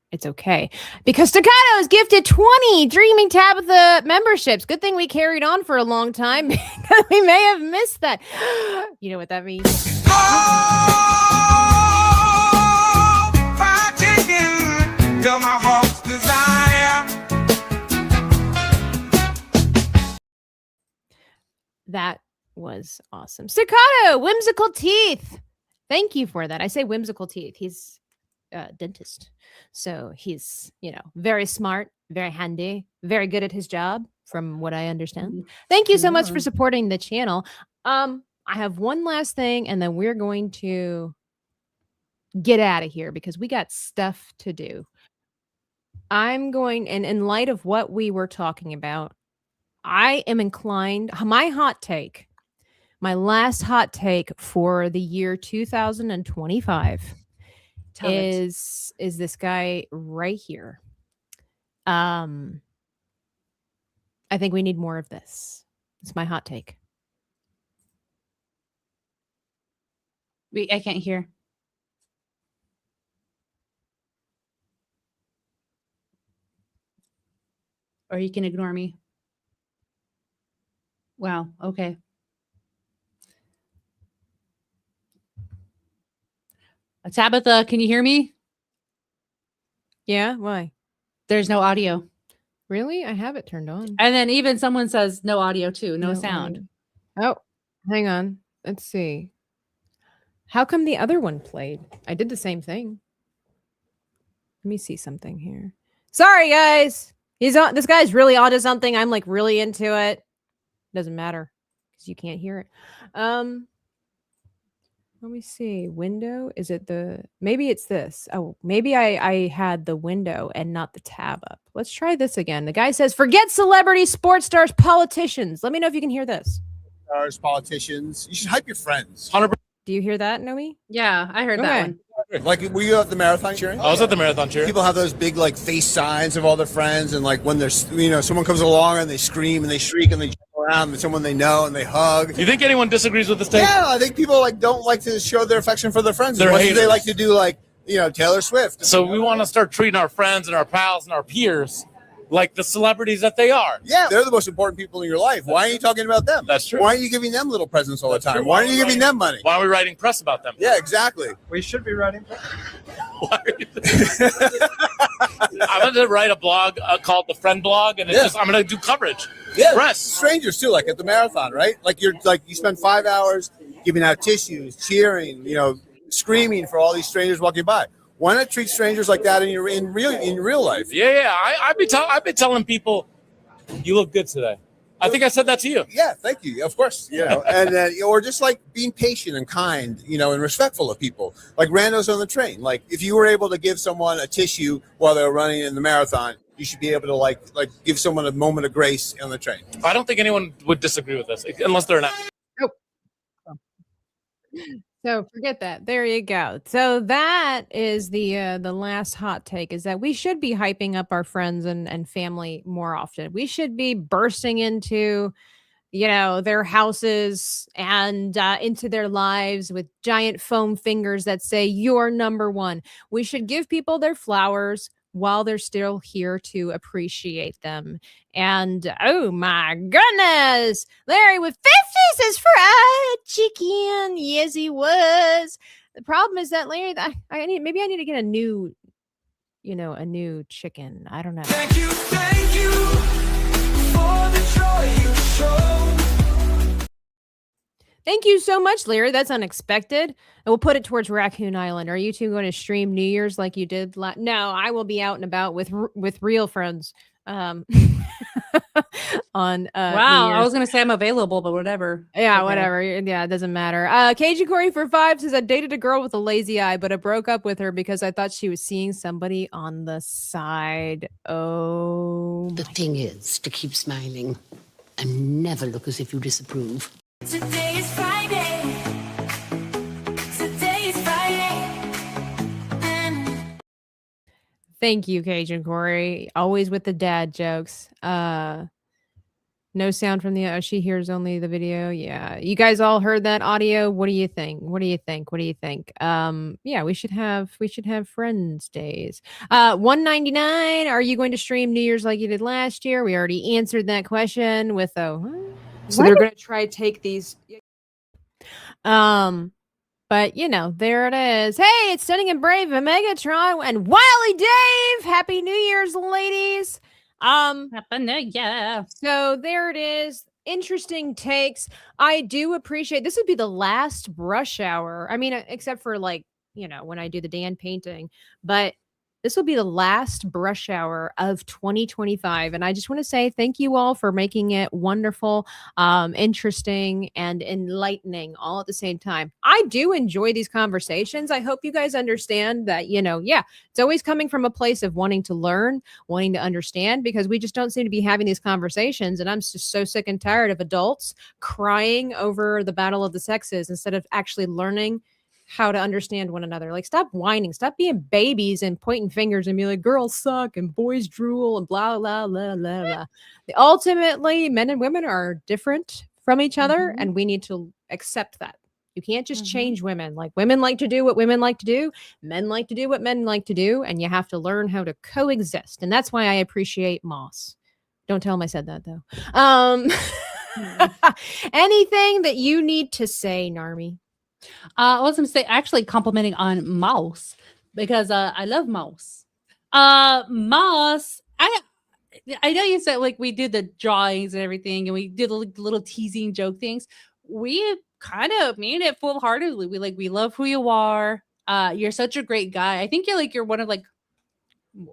It's okay. Because Staccato has gifted 20 Dreaming Tabitha memberships. Good thing we carried on for a long time because we may have missed that. You know what that means? That was awesome. Staccato, whimsical teeth. Thank you for that. I say whimsical teeth. He's dentist. So he's, very smart, very handy, very good at his job, from what I understand. Thank you so much for supporting the channel. I have one last thing, and then we're going to get out of here because we got stuff to do. I'm going, and in light of what we were talking about, I am inclined, my last hot take for the year 2025 is this guy right here. I think we need more of this. It's my hot take. I can't hear. Or you can ignore me. Wow. Okay. Tabitha, can you hear me? Yeah, why? There's no audio. Really? I have it turned on. And then even someone says no audio too, no sound. Audio. Oh, hang on. Let's see. How come the other one played? I did the same thing. Let me see something here. Sorry, guys. He's on. This guy's really onto something. I'm like really into it. Doesn't matter because you can't hear it. Let me see. Window. Is it the? Maybe it's this. Oh, maybe I had the window and not the tab up. Let's try this again. The guy says, "Forget celebrities, sports stars, politicians." Let me know if you can hear this. Stars, politicians. You should hype your friends. 100%. Do you hear that, Nomi? Yeah, I heard that one. Like, were you at the marathon cheering? I was at the marathon cheering. People have those big like face signs of all their friends, and like when there's someone comes along and they scream and they shriek and they jump around with someone they know and they hug. You think anyone disagrees with this take? Yeah, I think people like don't like to show their affection for their friends They're as much as haters. they like to do like Taylor Swift. So we want to start treating our friends and our pals and our peers like the celebrities that they are. Yeah, they're the most important people in your life. Why are you talking about them? That's true. Why aren't you giving them little presents all the time? true. Why aren't you giving them money? Why are we writing press about them? Yeah, exactly. We should be writing. Why are you I'm going to write a blog called the Friend Blog, and it's just I'm going to do coverage. Yeah, Press. strangers too, like at the marathon, right? Like you spend 5 hours giving out tissues, cheering, screaming for all these strangers walking by. Why not treat strangers like that in real life? Yeah. I've been telling people, you look good today. I think I said that to you. Yeah, thank you. Of course, and or just like being patient and kind, and respectful of people. Like randos on the train. Like if you were able to give someone a tissue while they were running in the marathon, you should be able to like give someone a moment of grace on the train. I don't think anyone would disagree with this, unless they're not. So forget that. There you go. So that is the last hot take, is that we should be hyping up our friends and family more often. We should be bursting into their houses and into their lives with giant foam fingers that say you're number one. We should give people their flowers while they're still here to appreciate them. And oh my goodness, Larry with 50 says fried chicken. Yes, he was. The problem is that Larry, I need to get a new chicken. I don't know. Thank you for the joy you show. Thank you so much, Larry. That's unexpected. And we'll put it towards Raccoon Island. Are you two going to stream New Year's like you did? No, I will be out and about with real friends. On Wow, New I Year's. was gonna say I'm available, but whatever. Yeah, Okay. whatever. Yeah, it doesn't matter. Cajun Corey for 5 says, I dated a girl with a lazy eye, but I broke up with her because I thought she was seeing somebody on the side. Oh. The thing is to keep smiling and never look as if you disapprove. Today is Friday. Today is Friday. Thank you, Cajun Corey. Always with the dad jokes. No sound from the she hears only the video. Yeah. You guys all heard that audio. What do you think? Yeah, we should have friends days. 199. Are you going to stream New Year's like you did last year? We already answered that question with so they're going to try to take these. But there it is. Hey, it's Stunning and Brave, Megatron, and Wiley Dave. Happy New Year's, ladies. Happy New Year. So there it is. Interesting takes. I do appreciate this would be the last brush hour. I mean, except for when I do the Dan painting, but this will be the last brush hour of 2025. And I just want to say thank you all for making it wonderful, interesting, and enlightening all at the same time. I do enjoy these conversations. I hope you guys understand that, it's always coming from a place of wanting to learn, wanting to understand, because we just don't seem to be having these conversations. And I'm just so sick and tired of adults crying over the battle of the sexes instead of actually learning how to understand one another. Like, stop whining, stop being babies and pointing fingers and be like, girls suck and boys drool and blah, blah, blah, blah, blah. Ultimately, men and women are different from each other, and we need to accept that. You can't just change women. Like, women like to do what women like to do. Men like to do what men like to do. And you have to learn how to coexist. And that's why I appreciate Moss. Don't tell him I said that, though. Anything that you need to say, Narmi? I was gonna say actually complimenting on Mouse because I love Mouse. Mouse, I know you said like we did the drawings and everything, and we did little teasing joke things. We kind of mean it full heartedly. We love who you are. You're such a great guy. I think you're one of like,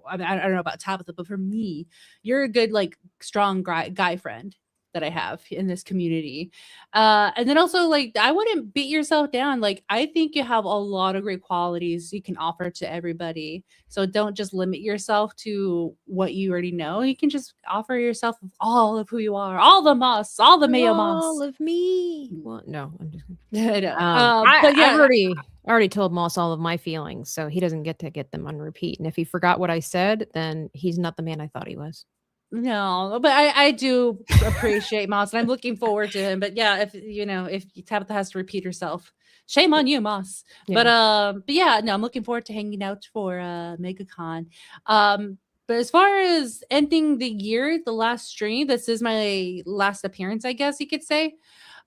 I mean, I don't know about Tabitha, but for me, you're a good like strong guy friend that I have in this community. And then also like I wouldn't beat yourself down. Like I think you have a lot of great qualities you can offer to everybody. So don't just limit yourself to what you already know. You can just offer yourself all of who you are, all the Moss, all the Mayo Moss. All of me. Well, no, I'm just I know. but yeah, I've already told Moss all of my feelings, so he doesn't get to get them on repeat. And if he forgot what I said, then he's not the man I thought he was. No, but I do appreciate Moss, and I'm looking forward to him. But yeah, if Tabitha has to repeat herself, shame on you, Moss. Yeah. But yeah, no, I'm looking forward to hanging out for MegaCon. But as far as ending the year, the last stream, this is my last appearance, I guess you could say,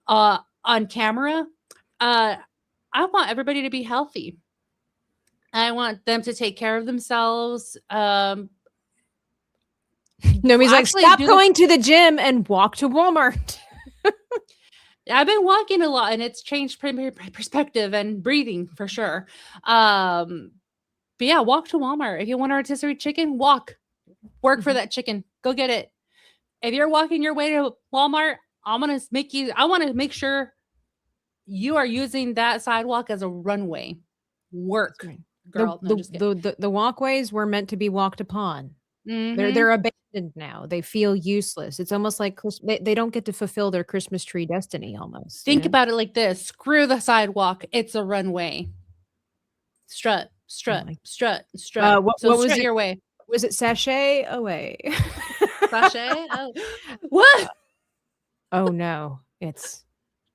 on camera. I want everybody to be healthy. I want them to take care of themselves. No, he's like, stop going to the gym and walk to Walmart. I've been walking a lot, and it's changed perspective and breathing for sure. But yeah, walk to Walmart. If you want a rotisserie chicken, work for that chicken. Go get it. If you're walking your way to Walmart, I want to make sure you are using that sidewalk as a runway. Work, girl. The walkways were meant to be walked upon. Mm-hmm. They're abandoned now. They feel useless. It's almost like they don't get to fulfill their Christmas tree destiny almost. Think about it like this. Screw the sidewalk. It's a runway. Strut. What was it your way? Was it sachet away? Sachet? Oh. What? Oh no. It's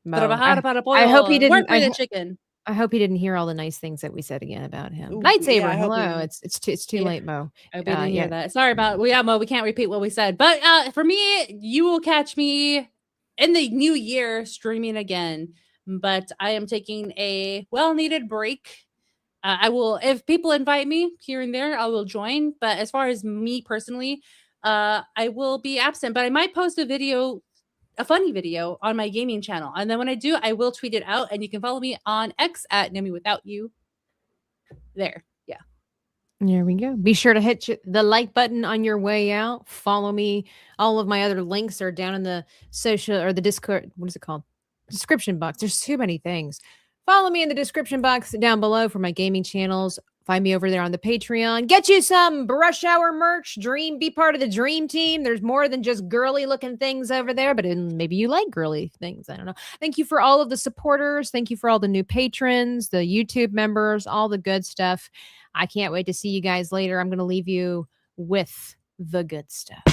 Mo. I hope he didn't. Work for the chicken. I hope he didn't hear all the nice things that we said again about him. Lightsaber, hello. It's too late, Mo. I didn't hear that. Sorry about Mo. We can't repeat what we said. But for me, you will catch me in the new year streaming again. But I am taking a well-needed break. I will, if people invite me here and there, I will join. But as far as me personally, I will be absent. But I might post a funny video on my gaming channel. And then when I do, I will tweet it out, and you can follow me on X at Nomi Without You. There. Yeah. There we go. Be sure to hit the like button on your way out. Follow me. All of my other links are down in the social or the Discord. What is it called? Description box. There's too many things. Follow me in the description box down below for my gaming channels. Find me over there on the Patreon. Get you some Brush Hour merch. Be part of the dream team. There's more than just girly looking things over there, but maybe you like girly things. I don't know. Thank you for all of the supporters. Thank you for all the new patrons, the YouTube members, all the good stuff. I can't wait to see you guys later. I'm going to leave you with the good stuff.